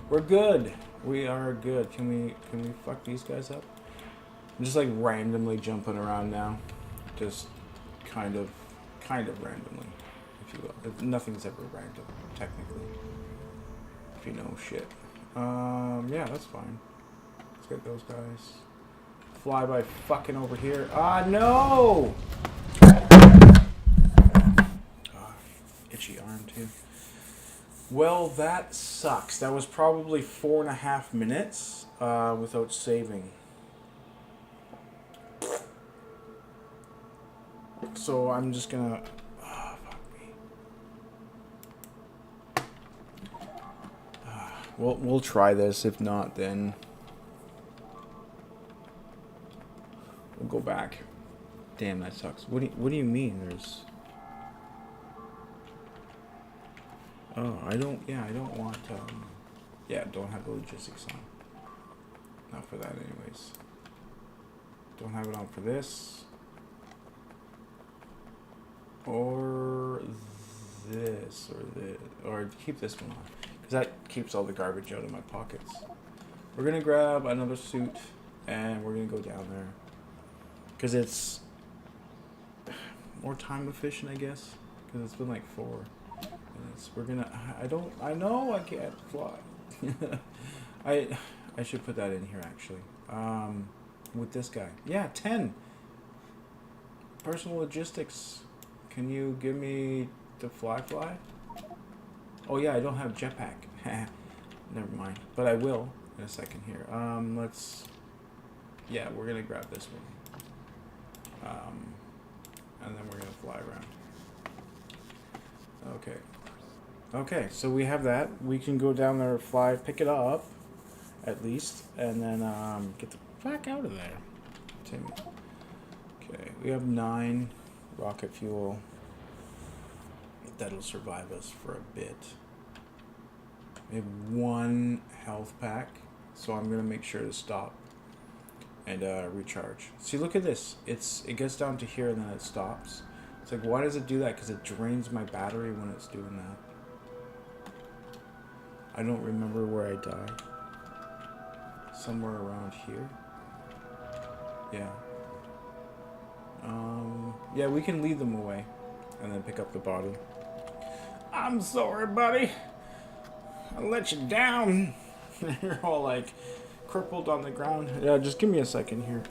we're good. We are good. Can we fuck these guys up? I'm just like randomly jumping around now, just kind of randomly, if you will. Nothing's ever random, technically, if you know shit. Yeah, that's fine. Let's get those guys. Fly by fucking over here. Ah, no! Itchy arm too. Well, that sucks. That was probably 4.5 minutes without saving. So I'm just gonna. Oh, fuck me. We'll try this. If not, then we'll go back. Damn, that sucks. What do you mean? There's. Oh, I don't want, yeah, don't have the logistics on. Not for that anyways. Don't have it on for this. Or this, or keep this one on. Because that keeps all the garbage out of my pockets. We're going to grab another suit, and we're going to go down there. Because it's more time efficient, I guess. Because it's been like 4 minutes. We're gonna. I know I can't fly. I should put that in here actually. With this guy. Yeah, 10. Personal logistics. Can you give me the fly? Oh yeah, I don't have jetpack. Never mind. But I will in a second here. Let's. Yeah, we're gonna grab this one. And then we're gonna fly around. Okay. Okay, so we have that. We can go down there, fly, pick it up, at least, and then get the fuck out of there. Timmy. Okay, we have 9 rocket fuel. That'll survive us for a bit. We have 1 health pack, so I'm gonna make sure to stop and recharge. See, look at this. It gets down to here and then it stops. It's like, why does it do that? Because it drains my battery when it's doing that. I don't remember where I died. Somewhere around here. Yeah. Yeah, we can lead them away and then pick up the body. I'm sorry, buddy. I let you down. You're all like crippled on the ground. Yeah, just give me a second here.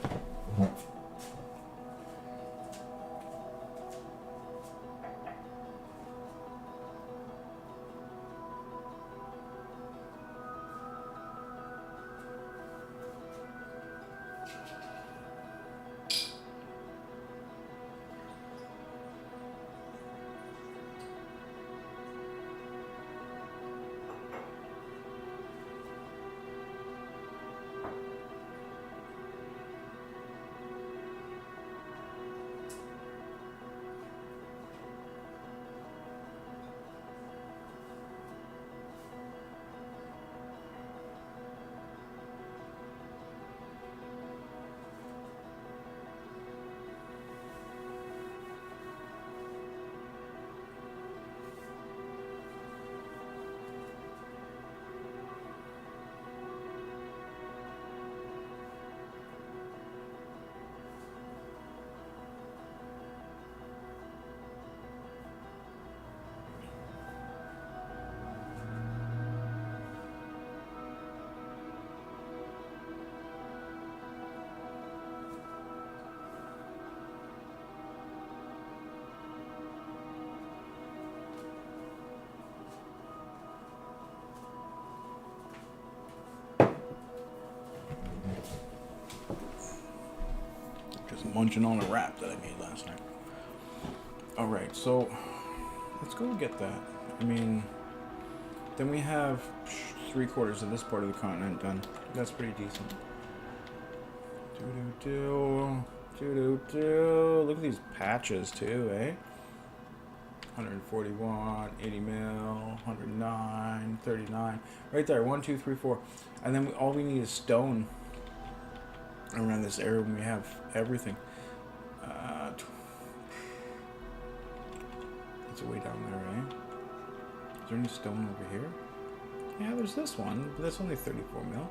Just munching on a wrap that I made last night. Alright, so let's go get that. I mean, then we have 3/4 of this part of the continent done. That's pretty decent. Look at these patches too, eh? 141, 80 mil, 109, 39. Right there, 1, 2, 3, 4. And then all we need is stone around this area when we have everything. It's way down there, eh? Is there any stone over here? Yeah, there's this one, but that's only 34 mil.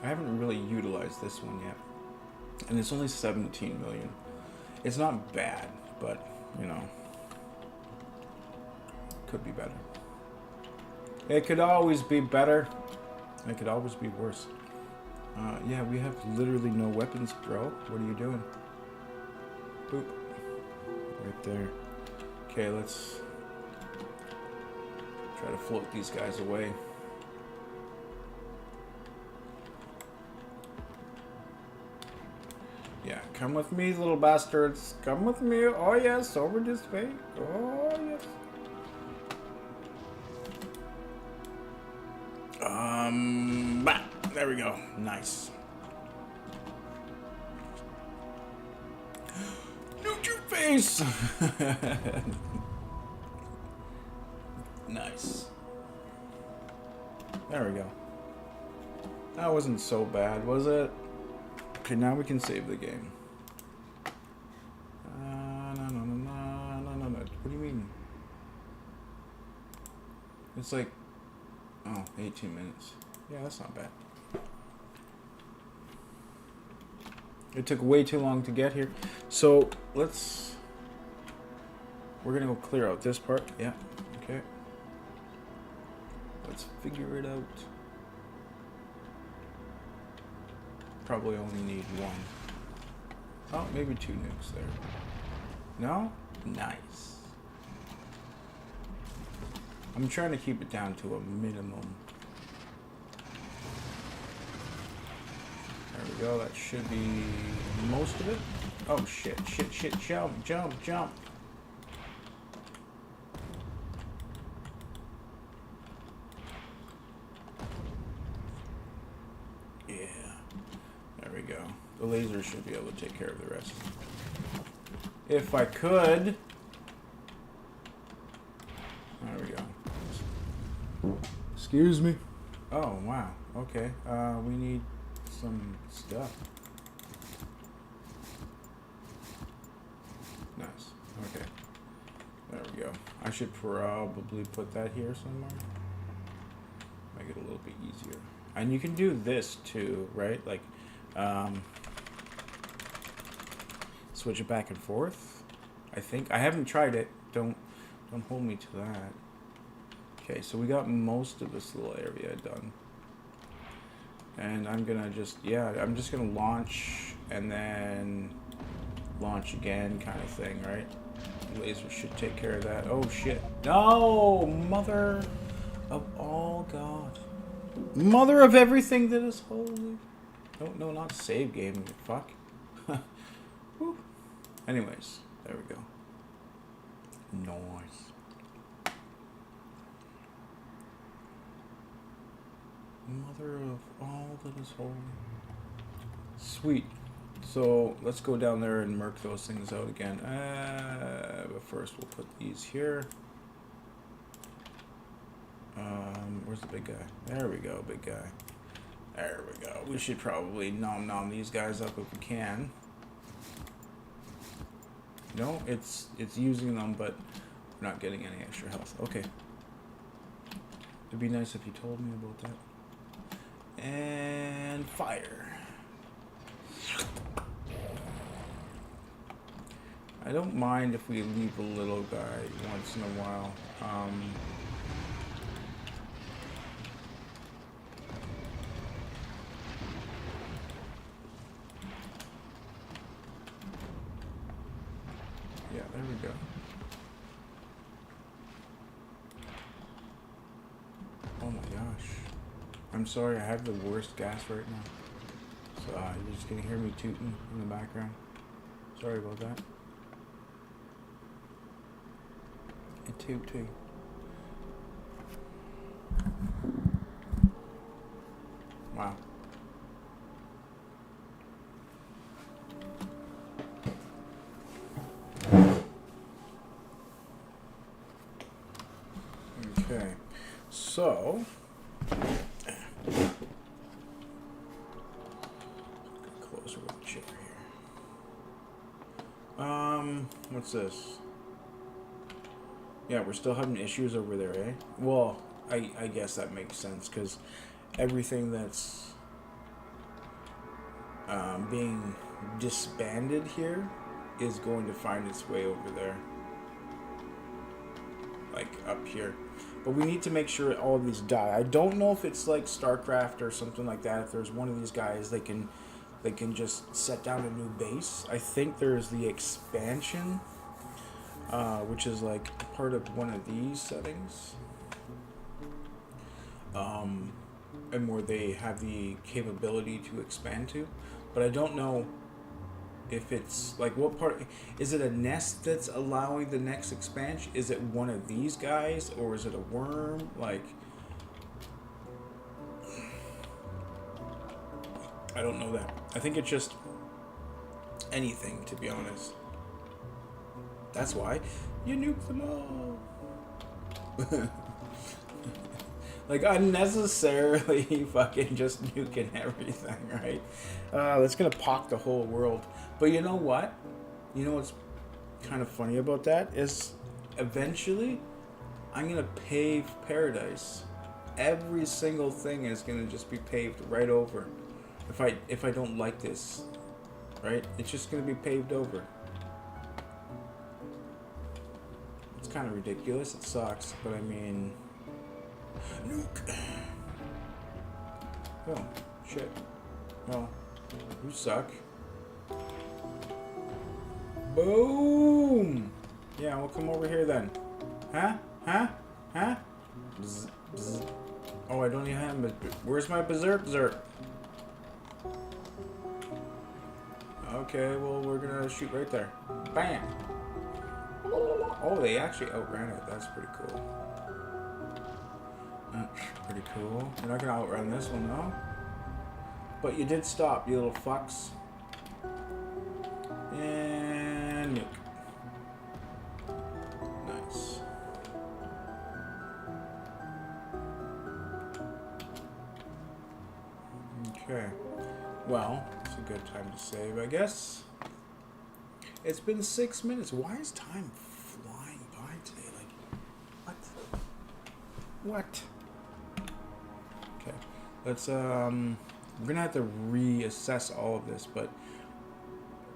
I haven't really utilized this one yet. And it's only 17 million. It's not bad, but, you know, could be better. It could always be better. It could always be worse. Yeah, we have literally no weapons, bro. What are you doing? Boop. Right there. Okay, let's try to float these guys away. Yeah, come with me, little bastards. Come with me. Oh, yes, over this way. Oh, yes. Bah, there we go. Nice. Nuke your face! Nice. There we go. That wasn't so bad, was it? Okay, now we can save the game. No. What do you mean? It's like, oh, 18 minutes. Yeah, that's not bad. It took way too long to get here. So, we're gonna go clear out this part. Yeah, okay. Let's figure it out. Probably only need one. Oh, maybe 2 nukes there. No? Nice. I'm trying to keep it down to a minimum. There we go. That should be most of it. Oh, shit. Jump. The laser should be able to take care of the rest. If I could. There we go. Excuse me. Oh, wow. Okay. We need some stuff. Nice. Okay. There we go. I should probably put that here somewhere. Make it a little bit easier. And you can do this too, right? Like, switch it back and forth. I think I haven't tried it. Don't hold me to that. Okay, so we got most of this little area done, and I'm gonna just I'm just gonna launch and then launch again, kind of thing, right? Laser should take care of that. Oh shit! No, mother of all God, mother of everything that is holy. No, not save game. Fuck. Woo. Anyways, there we go. Nice. Mother of all that is holy. Sweet. So let's go down there and mark those things out again. But first we'll put these here. Where's the big guy? There we go, big guy. There we go. We should probably nom these guys up if we can. No, it's using them, but we're not getting any extra health. Okay. It'd be nice if you told me about that. And fire. I don't mind if we leave a little guy once in a while. Yeah, there we go. Oh my gosh. I'm sorry, I have the worst gas right now. So, You're just gonna hear me tooting in the background. Sorry about that. A toot toot. Wow. Okay, so closer with the chair here. What's this? Yeah, we're still having issues over there, eh? Well, I guess that makes sense because everything that's being disbanded here is going to find its way over there, like up here. But we need to make sure all of these die. I don't know if it's like StarCraft or something like that. If there's one of these guys, they can just set down a new base. I think there's the expansion, which is like part of one of these settings, and where they have the capability to expand to. But I don't know if it's like what part. Is it a nest that's allowing the next expansion? Is it one of these guys, or is it a worm? Like, I don't know that. I think it's just anything, to be honest. That's why you nuke them all. Like, unnecessarily fucking just nuking everything, right? That's gonna pock the whole world. But you know what? You know what's kind of funny about that is eventually I'm gonna pave paradise. Every single thing is gonna just be paved right over. If I don't like this, right? It's just gonna be paved over. It's kind of ridiculous. It sucks, but I mean, nuke. Oh shit. Well, you suck. Boom. Yeah, we'll come over here then. Huh? Huh? Huh? Bzz, bzz. Oh, I don't even have it. Where's my berserk? Okay, well, we're gonna shoot right there. Bam! Oh, they actually outran it. That's pretty cool. Pretty cool. You're not gonna outrun this one, though. But you did stop, you little fucks. And nuke. Nice. Okay. Well, it's a good time to save, I guess. It's been 6 minutes. Why is time flying by today? Like, what? Okay. Let's, we're gonna have to reassess all of this, but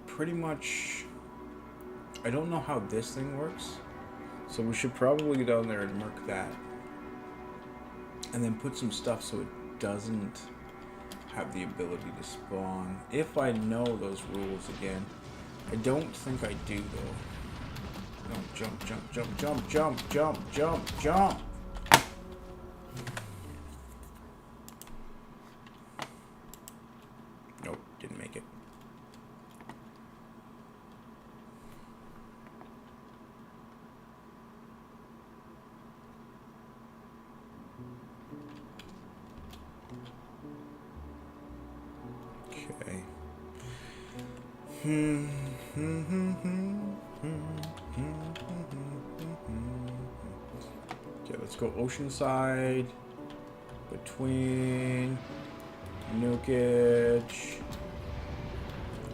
pretty much, I don't know how this thing works. So we should probably go down there and mark that. And then put some stuff so it doesn't have the ability to spawn. If I know those rules again. I don't think I do though. No, jump, jump, jump, jump, jump, jump, jump, jump. Nope, didn't make it. Okay. Okay, let's go oceanside, between, nukage.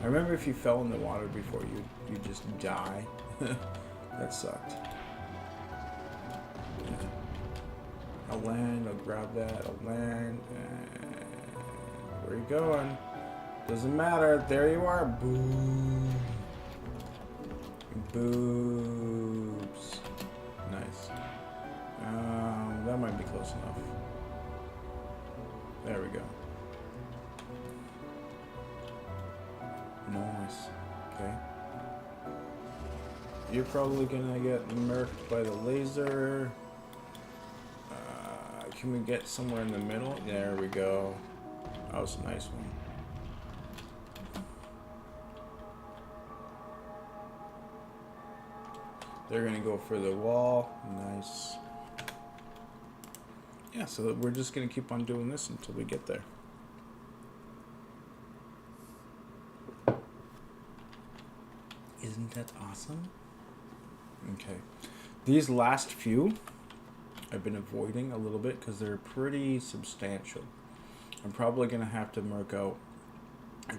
I remember if you fell in the water before, you'd just die. That sucked. Yeah. I'll land, I'll grab that, I'll land, and where are you going? Doesn't matter. There you are. Boom. Boobs. Nice. That might be close enough. There we go. Nice. Okay. You're probably gonna get murked by the laser. Can we get somewhere in the middle? There we go. That was a nice one. They're gonna go for the wall. Nice. Yeah, so we're just gonna keep on doing this until we get there. Isn't that awesome? Okay. These last few I've been avoiding a little bit because they're pretty substantial. I'm probably gonna have to mark out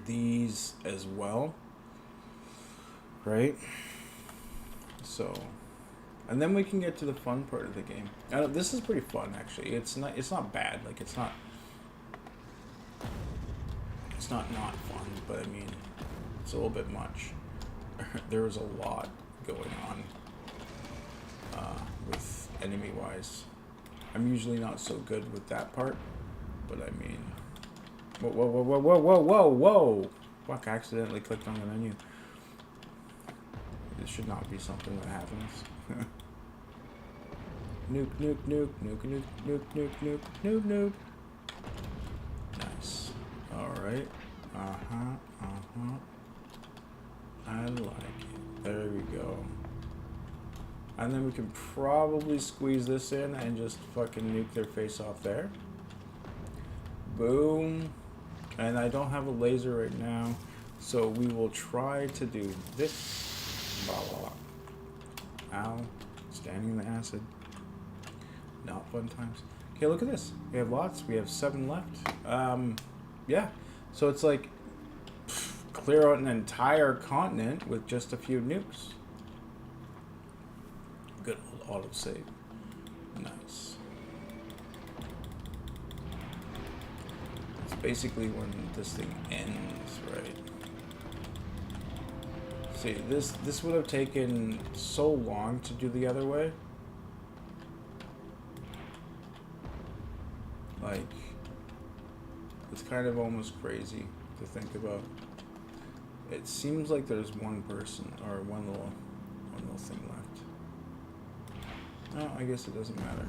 these as well. Right? So, and then we can get to the fun part of the game. This is pretty fun, actually. It's not bad. Like it's not fun, but I mean, it's a little bit much. There was a lot going on with enemy-wise. I'm usually not so good with that part, but I mean, whoa! Fuck! I accidentally clicked on the menu. This should not be something that happens. Nuke, nuke, nuke, nuke, nuke, nuke, nuke, nuke, nuke, nuke. Nice. Alright. I like it. There we go. And then we can probably squeeze this in and just fucking nuke their face off there. Boom. And I don't have a laser right now, so we will try to do this. Blah, blah, blah. Ow. Standing in the acid. Not fun times. Okay, look at this. We have lots. We have 7 left. Yeah. So it's like clear out an entire continent with just a few nukes. Good old autosave. Nice. It's basically when this thing ends, right? See, this would have taken so long to do the other way. Like, it's kind of almost crazy to think about. It seems like there's one person or one little thing left. Oh, I guess it doesn't matter.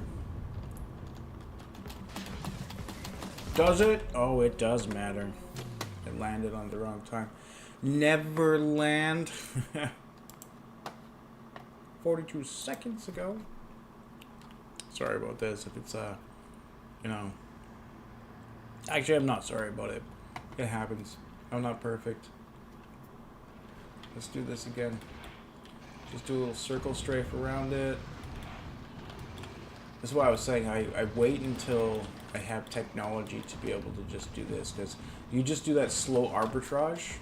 Does it? Oh, it does matter. It landed on the wrong time. Never land. 42 seconds ago. Sorry about this. If it's you know. Actually, I'm not sorry about it. It happens. I'm not perfect. Let's do this again. Just do a little circle strafe around it. That's why I was saying I wait until I have technology to be able to just do this, because you just do that slow arbitrage.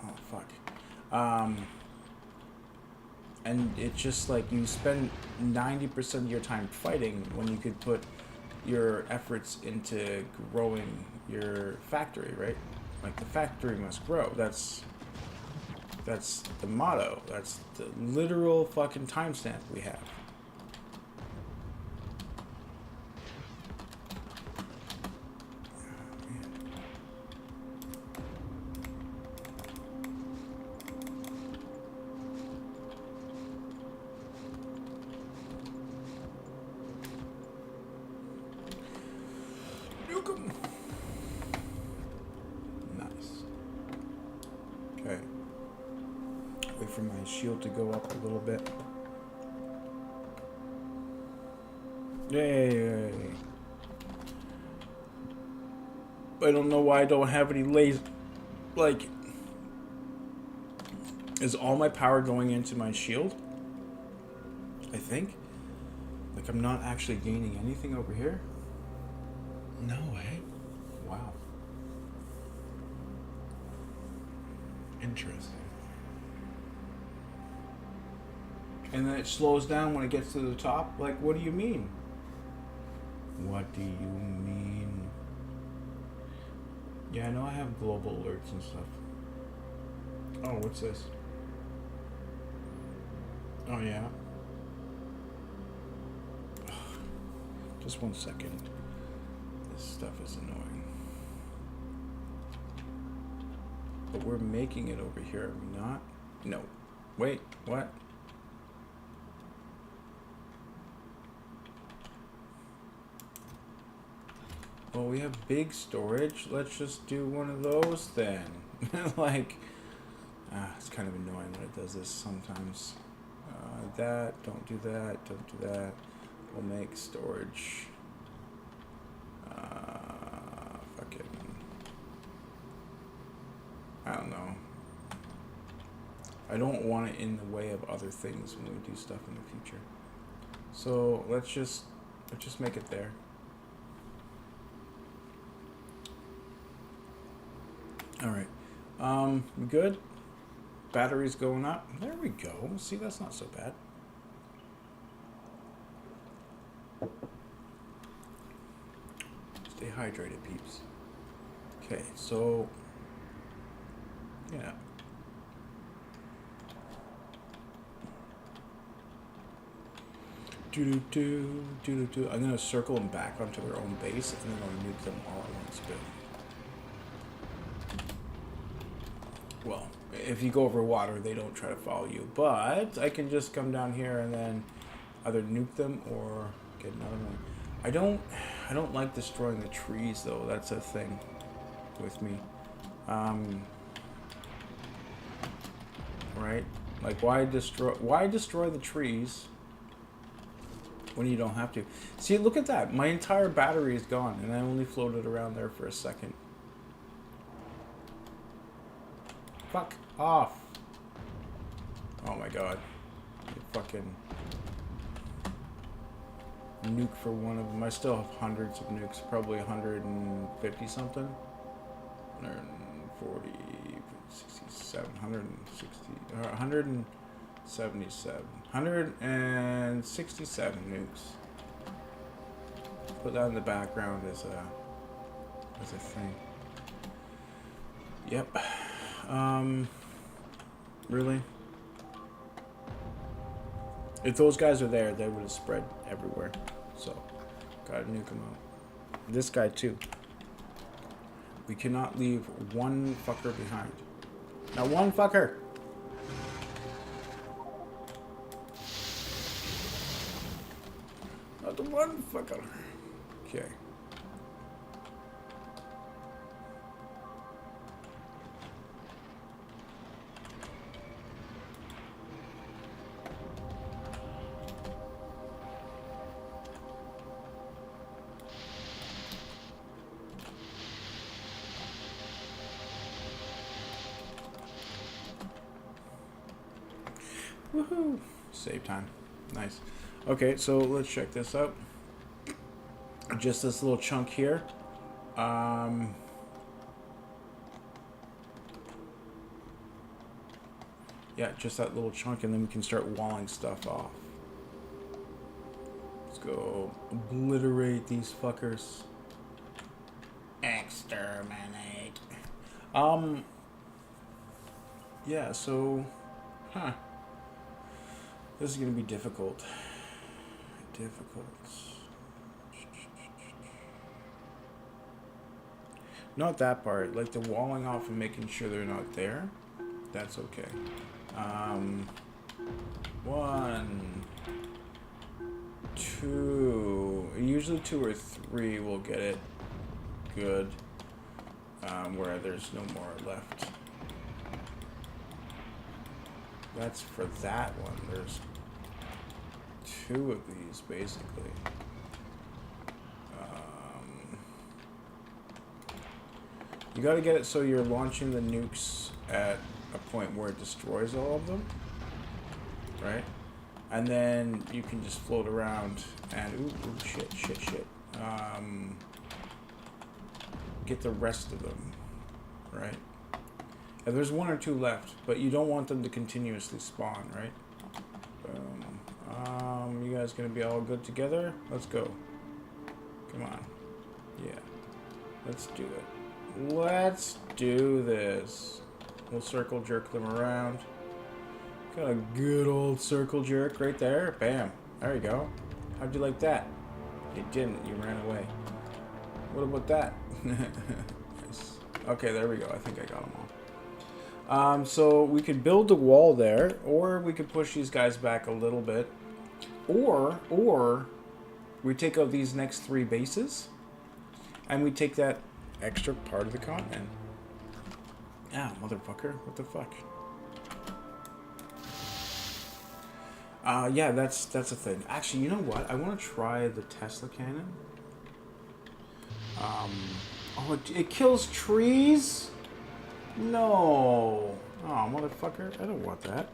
Oh fuck. And it's just like you spend 90% of your time fighting when you could put your efforts into growing your factory, right? Like the factory must grow. That's the motto. That's the literal fucking timestamp we have. For my shield to go up a little bit. Yay! I don't know why I don't have any laser. Like, is all my power going into my shield? I think. Like, I'm not actually gaining anything over here. No way. Wow. Interesting. And then it slows down when it gets to the top? Like, what do you mean? What do you mean? Yeah, I know I have global alerts and stuff. Oh, what's this? Oh, yeah. Just 1 second. This stuff is annoying. But we're making it over here, are we not? No. Wait, what? Well, we have big storage. Let's just do one of those then. Like, it's kind of annoying when it does this sometimes. That, don't do that, don't do that. We'll make storage. Fucking. I don't know. I don't want it in the way of other things when we do stuff in the future. So let's just make it there. All right. Good. Battery's going up. There we go. See, that's not so bad. Stay hydrated, peeps. Okay, so yeah. I'm gonna circle them back onto their own base, and then I'll nuke them all at once. Well, if you go over water, they don't try to follow you. But I can just come down here and then either nuke them or get another one. I don't like destroying the trees though. That's a thing with me. Right? Like why destroy the trees when you don't have to? See, look at that. My entire battery is gone and I only floated around there for a second. Fuck off. Oh my god. You fucking nuke for one of them. I still have hundreds of nukes, probably 150 something. 140, 67, 160, 177, 167 nukes. Put that in the background as a thing. Yep. Really? If those guys are there, they would have spread everywhere. So, gotta nuke them out. This guy too. We cannot leave one fucker behind. Not one fucker! Not the one fucker. Okay. Woohoo! Save time. Nice. Okay, so let's check this out. Just this little chunk here. Yeah, just that little chunk, and then we can start walling stuff off. Let's go obliterate these fuckers. Exterminate. Yeah, so... Huh. This is going to be difficult. Not that part. Like the walling off and making sure they're not there. That's okay. 1, 2. Usually 2 or 3 will get it good. Where there's no more left. That's for that one. There's 2 of these, basically. You gotta get it so you're launching the nukes at a point where it destroys all of them. Right? And then you can just float around and... Ooh, shit. Get the rest of them. Right? And there's 1 or 2 left, but you don't want them to continuously spawn, right? You guys gonna be all good together? Let's go. Come on. Yeah. Let's do it. Let's do this. We'll circle jerk them around. Got a good old circle jerk right there. Bam. There you go. How'd you like that? You didn't. You ran away. What about that? Nice. Okay, there we go. I think I got them all. So we could build the wall there, or we could push these guys back a little bit, or we take out these next 3 bases, and we take that extra part of the continent. Ah, motherfucker! What the fuck? Yeah, that's a thing. Actually, you know what? I want to try the Tesla cannon. Oh, it kills trees? No. Oh, motherfucker. I don't want that.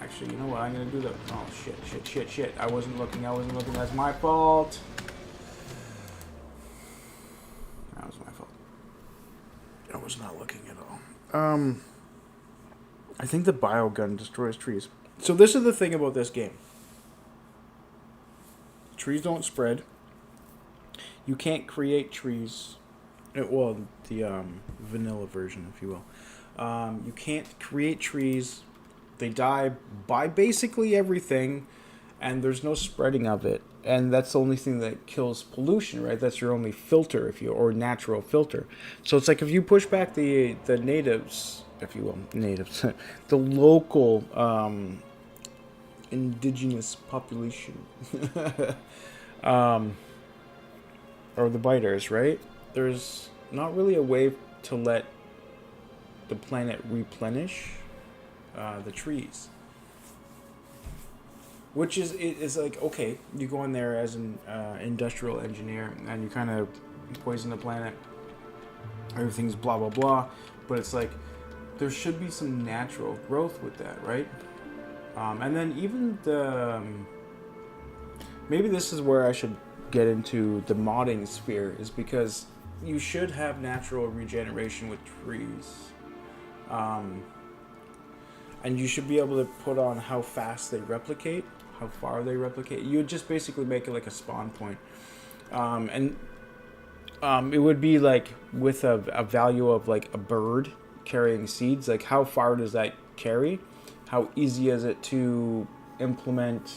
Actually, you know what? I'm gonna do the... Oh, shit. I wasn't looking. That's my fault. That was my fault. I was not looking at all. I think the biogun destroys trees. So this is the thing about this game. Trees don't spread. You can't create trees. Well, the vanilla version, if you will. You can't create trees. They die by basically everything, and there's no spreading of it. And that's the only thing that kills pollution, right? That's your only filter, or natural filter. So it's like if you push back the natives, if you will, natives, the local indigenous population, or the biters, right? There's not really a way to let the planet replenish the trees. Which is like, okay, you go in there as an industrial engineer and you kind of poison the planet. Everything's blah, blah, blah. But it's like, there should be some natural growth with that, right? And then even the... maybe this is where I should get into the modding sphere, is because you should have natural regeneration with trees. And you should be able to put on how fast they replicate, how far they replicate. You would just basically make it like a spawn point. And it would be like with a value of like a bird carrying seeds. Like how far does that carry? How easy is it to implement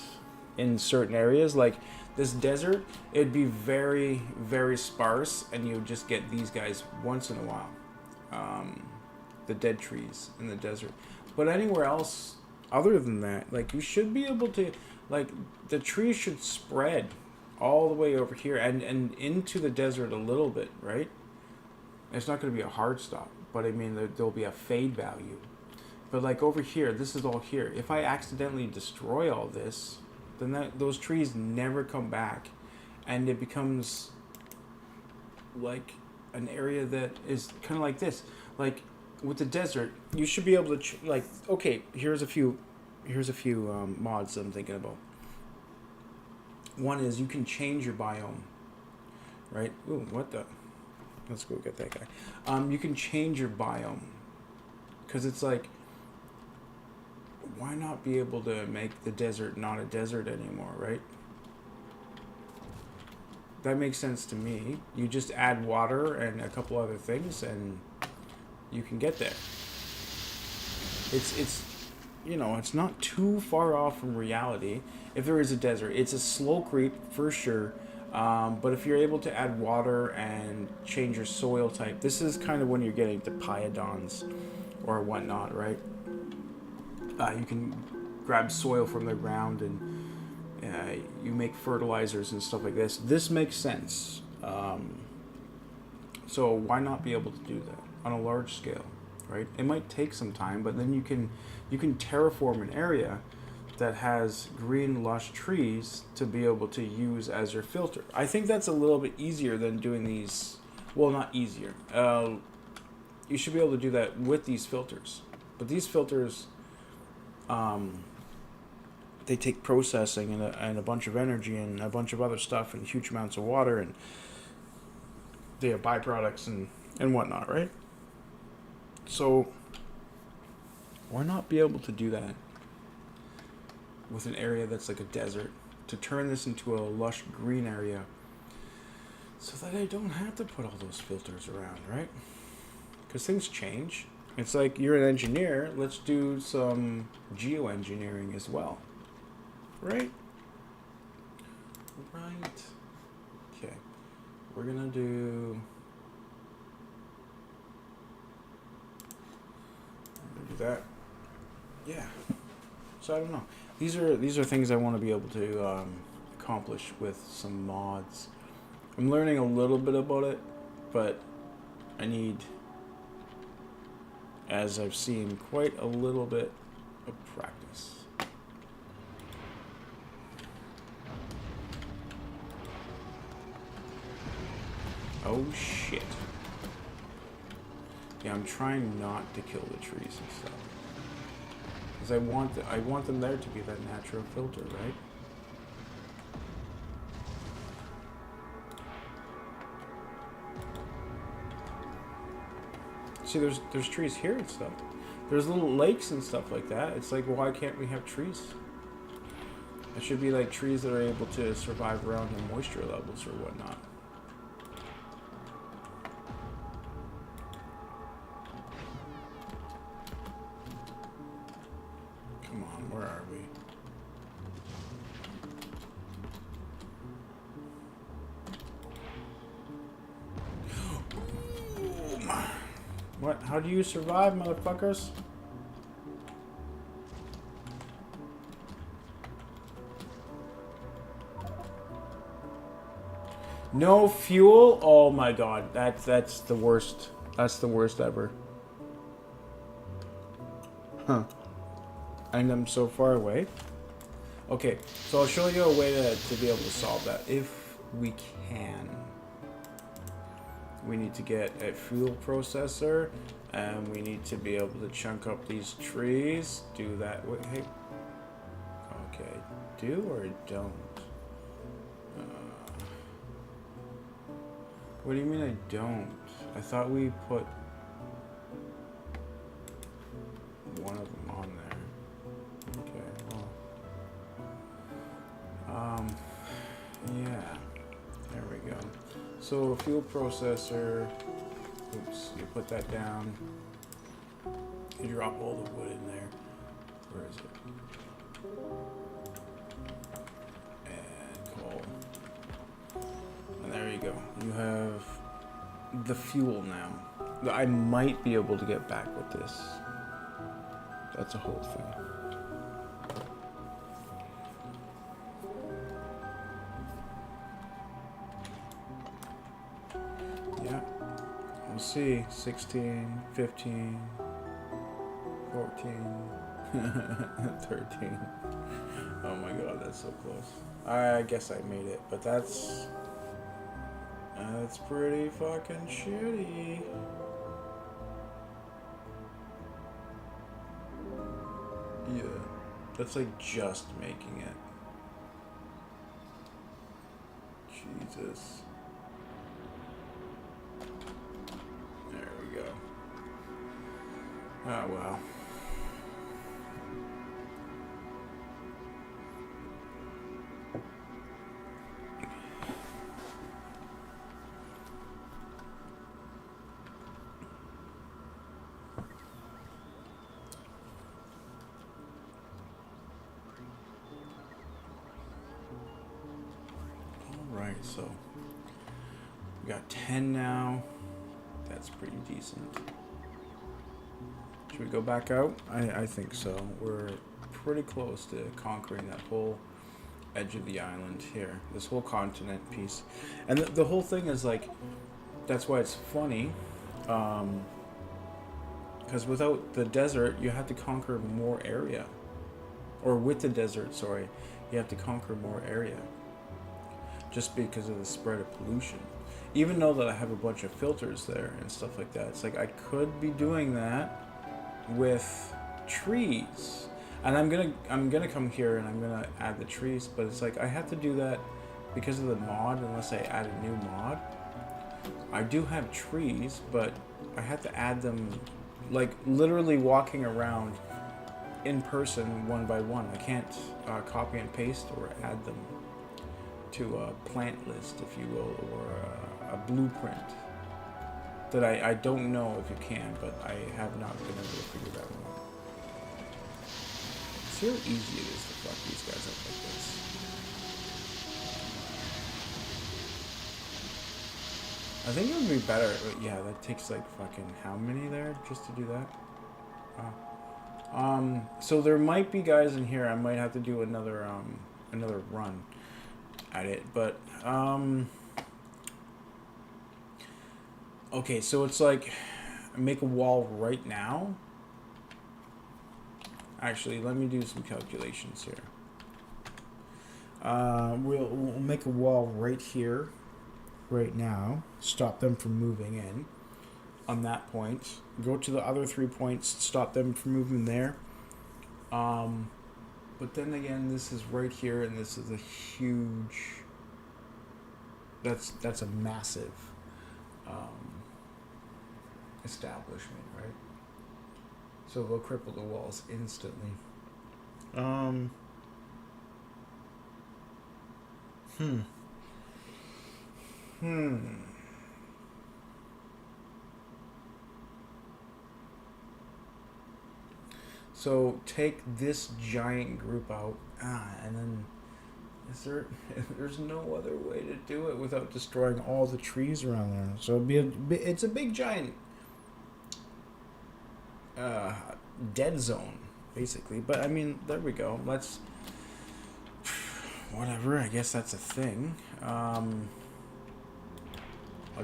in certain areas? Like this desert, it'd be very, very sparse, and you would just get these guys once in a while. The dead trees in the desert. But anywhere else other than that, like you should be able to, like the trees should spread all the way over here and into the desert a little bit, right? It's not going to be a hard stop, but I mean there'll be a fade value. But like over here, this is all here. If I accidentally destroy all this, then those trees never come back, and it becomes like an area that is kind of like this. Like with the desert, you should be able to like. Okay, here's a few mods that I'm thinking about. One is you can change your biome, right? Ooh, what the? Let's go get that guy. You can change your biome, because it's like, why not be able to make the desert not a desert anymore, right? That makes sense to me. You just add water and a couple other things, and you can get there. It's it's not too far off from reality. If there is a desert, it's a slow creep for sure. But if you're able to add water and change your soil type, this is kind of when you're getting to pyodons or whatnot, right? You can grab soil from the ground and you make fertilizers and stuff like this. This makes sense. So why not be able to do that on a large scale, right? It might take some time, but then you can terraform an area that has green, lush trees to be able to use as your filter. I think that's a little bit easier than doing these. Well, not easier. You should be able to do that with these filters. But these filters, they take processing and a bunch of energy and a bunch of other stuff and huge amounts of water, and they have byproducts and whatnot, right? So why not be able to do that with an area that's like a desert, to turn this into a lush green area so that I don't have to put all those filters around, right? Because things change. It's like you're an engineer, let's do some geoengineering as well. Right? Right. Okay. We're gonna do that. Yeah. So I don't know. These are things I want to be able to accomplish with some mods. I'm learning a little bit about it, but I need, as I've seen, quite a little bit of practice. Oh shit. Yeah, I'm trying not to kill the trees and stuff. Because I want them there to be that natural filter, right? See, there's trees here and stuff. There's little lakes and stuff like that. It's like, why can't we have trees? It should be like trees that are able to survive around the moisture levels or whatnot. Come on, where are we? What? How do you survive, motherfuckers? No fuel? Oh my god, that's the worst. That's the worst ever. Huh. And I'm so far away. Okay, so I'll show you a way to be able to solve that if we can. We need to get a fuel processor, and we need to be able to chunk up these trees. Do that. Wait, hey. Okay, do or don't? What do you mean I don't? I thought we put one of them on there. Okay, well. Yeah. There we go. So fuel processor, oops, you put that down. You drop all the wood in there. Where is it? And coal. And there you go. You have the fuel now. I might be able to get back with this. That's a whole thing. Yeah. We'll see. 16, 15, 14, 13. Oh my god, that's so close. I guess I made it, but that's pretty fucking shitty. Yeah. That's like just making it. Jesus. There we go. Oh well. Alright, so we got 10 now. That's pretty decent. Should we go back out? I think so. We're pretty close to conquering that whole edge of the island here. This whole continent piece. And the whole thing is like, that's why it's funny. Because without the desert, you have to conquer more area. Or with the desert, sorry. You have to conquer more area. Just because of the spread of pollution. Even though that I have a bunch of filters there and stuff like that. It's like I could be doing that with trees. And I'm gonna come here and I'm gonna add the trees, but it's like I have to do that because of the mod unless I add a new mod. I do have trees, but I have to add them like literally walking around in person one by one. I can't copy and paste or add them to a plant list, if you will, or a blueprint. That I don't know if you can, but I have not been able to figure that one out. See how easy it is to fuck these guys up like this. I think it would be better, but yeah, that takes like fucking how many there just to do that? Wow. So there might be guys in here. I might have to do another run at it, but okay, so it's like make a wall right now. Actually, let me do some calculations here. We'll make a wall right here, right now. Stop them from moving in on that point. Go to the other 3 points, stop them from moving there. But then again, this is right here, and this is a huge... That's a massive establishment, right? So they'll cripple the walls instantly. So take this giant group out, and then there's no other way to do it without destroying all the trees around there. So it's a big giant dead zone, basically. But I mean, there we go. Let's whatever. I guess that's a thing. I'll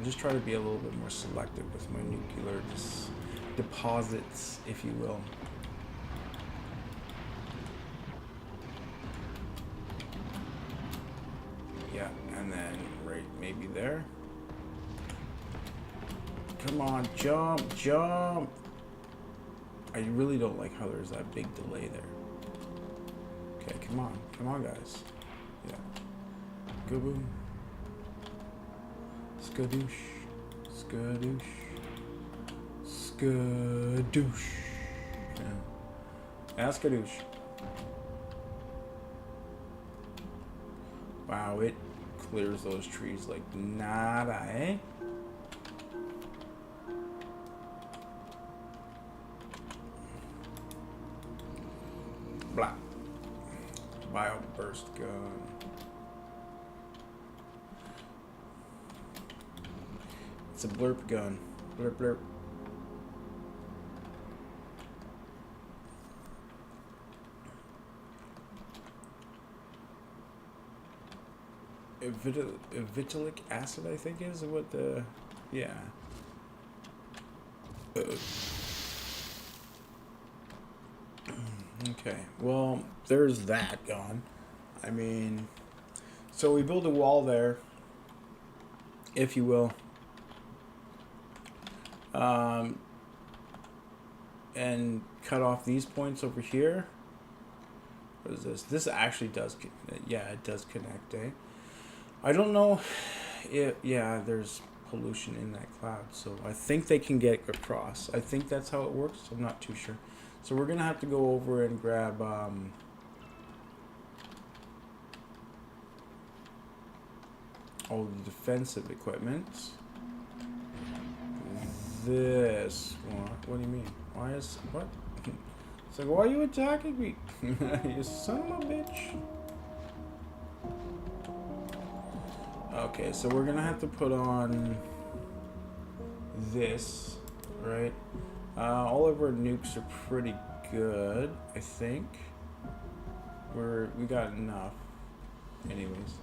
just try to be a little bit more selective with my nuclear deposits, if you will. Yeah, and then right maybe there. Come on, jump, jump! I really don't like how there's that big delay there. Okay, come on, guys. Yeah. Go boom. Skadoosh. Skadoosh. Skadoosh. Yeah. Skadoosh. Wow, it clears those trees like nada, eh? Blah. Bio burst gun. It's a blurp gun. Blurp blurp. Vitalic acid, I think, is what the... Yeah. Okay, well, there's that gone. I mean, so we build a wall there, if you will. And cut off these points over here. What is this? This actually does... Yeah, it does connect, eh? I don't know if, yeah, there's pollution in that cloud, so I think they can get across. I think that's how it works. I'm not too sure. So we're going to have to go over and grab all the defensive equipment. This one. What do you mean? Why is... What? It's like, why are you attacking me? You son of a bitch. Okay, so we're gonna have to put on this, right? All of our nukes are pretty good, I think. We got enough, anyways.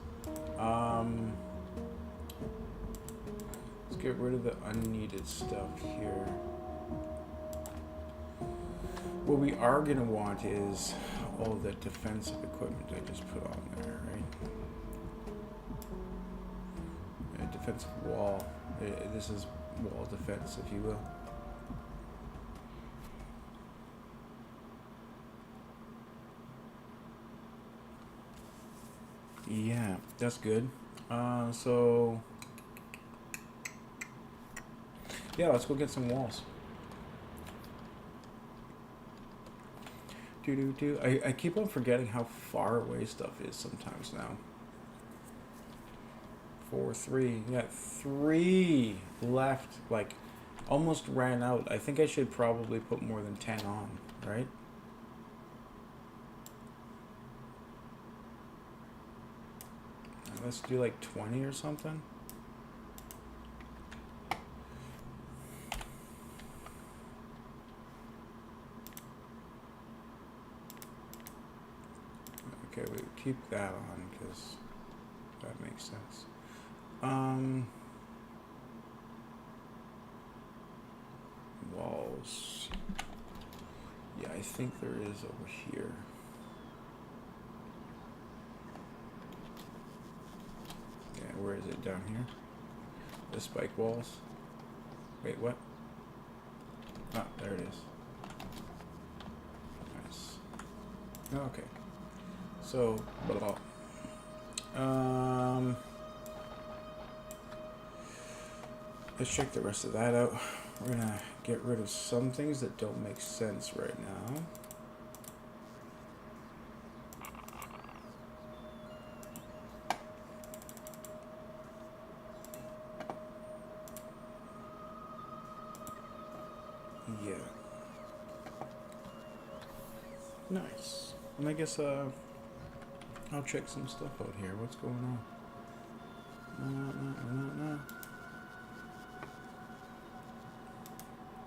Let's get rid of the unneeded stuff here. What we are gonna want is all the defensive equipment I just put on there, right? Defensive wall. This is wall defense, if you will. Yeah, that's good. So yeah, let's go get some walls. I keep on forgetting how far away stuff is sometimes now. 4, 3. Yeah, 3 left. Like, almost ran out. I think I should probably put more than 10 on, right? Let's do like 20 or something. Okay, we keep that on because that makes sense. Walls. Yeah, I I think there is over here. Yeah, where is it? Down here? The spike walls? Wait, what? Ah, there it is. Nice. Okay. So, blah. Let's check the rest of that out. We're gonna get rid of some things that don't make sense right now. Yeah. Nice. And I guess I'll check some stuff out here. What's going on? No.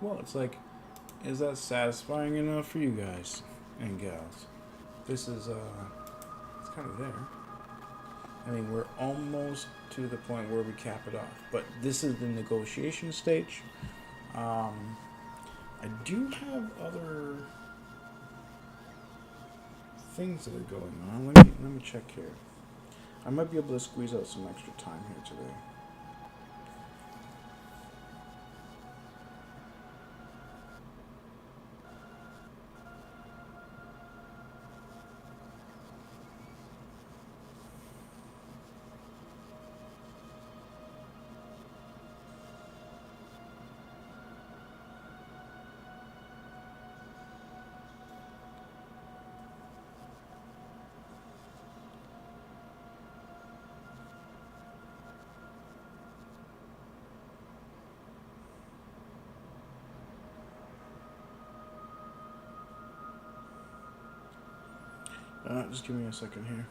Well, it's like, is that satisfying enough for you guys and gals? This is it's kind of there. I mean, we're almost to the point where we cap it off, but this is the negotiation stage. I do have other things that are going on. Let me check here. I might be able to squeeze out some extra time here today. Just give me a second here.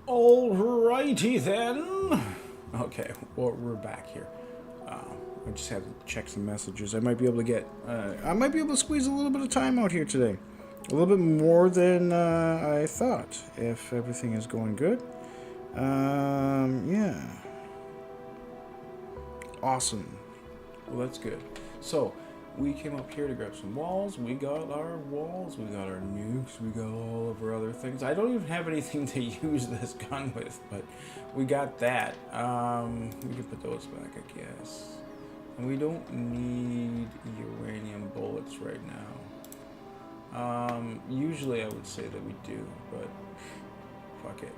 Alrighty then. Okay, well, we're back here. I just had to check some messages. I might be able to squeeze a little bit of time out here today. A little bit more than I thought, if everything is going good. Yeah. Awesome. Well, that's good. So, we came up here to grab some walls. We got our walls. We got our nukes. We got all of our other things. I don't even have anything to use this gun with, but we got that. We can put those back, I guess. And we don't need uranium bullets right now. Usually I would say that we do, but fuck it.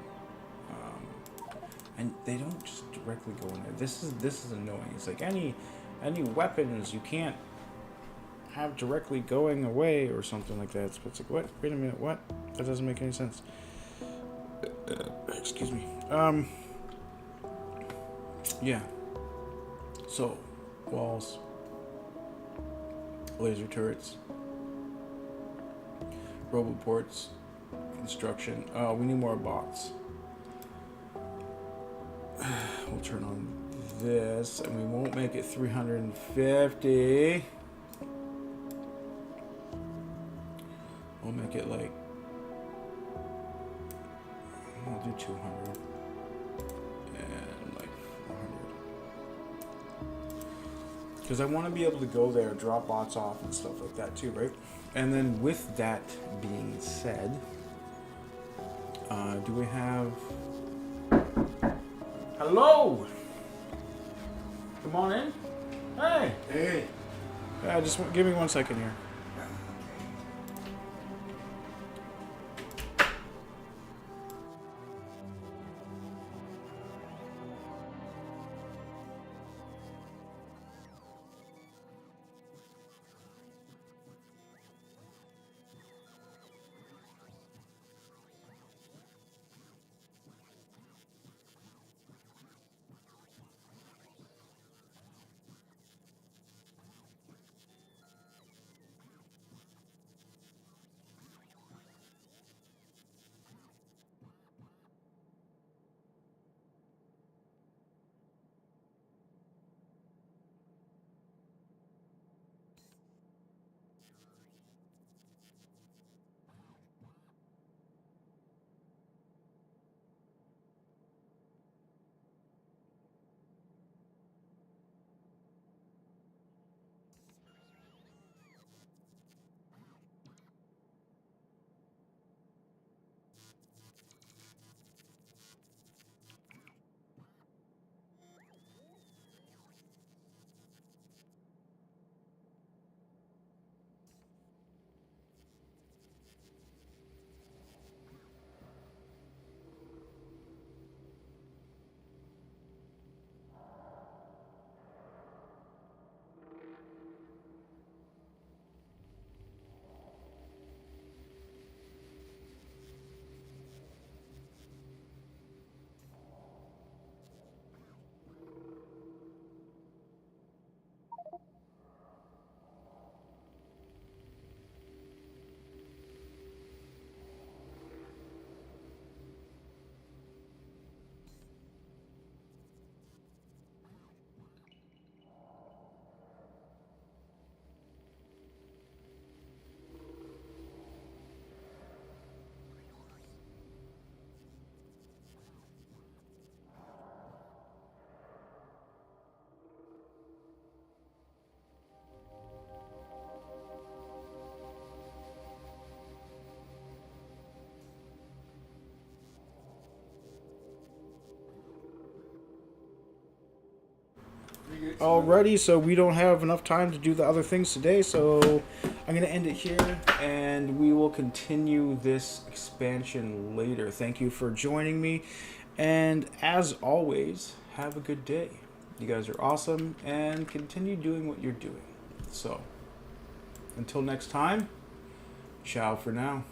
And they don't just directly go in there. This is annoying. It's like any weapons you can't have directly going away or something like that. It's like, what? Wait a minute, what? That doesn't make any sense. Excuse me. Yeah. So, walls, laser turrets, roboports, construction. We need more bots. We'll turn on this, and we won't make it 350. We'll make it like, I'll do 200 and like 400. Because I want to be able to go there, drop bots off and stuff like that too, right? And then with that being said, do we have... Hello! Come on in. Hey! Hey. Yeah, just give me 1 second here. Alrighty, so we don't have enough time to do the other things today, so I'm going to end it here, and we will continue this expansion later. Thank you for joining me, and as always, have a good day. You guys are awesome, and continue doing what you're doing. So, until next time, ciao for now.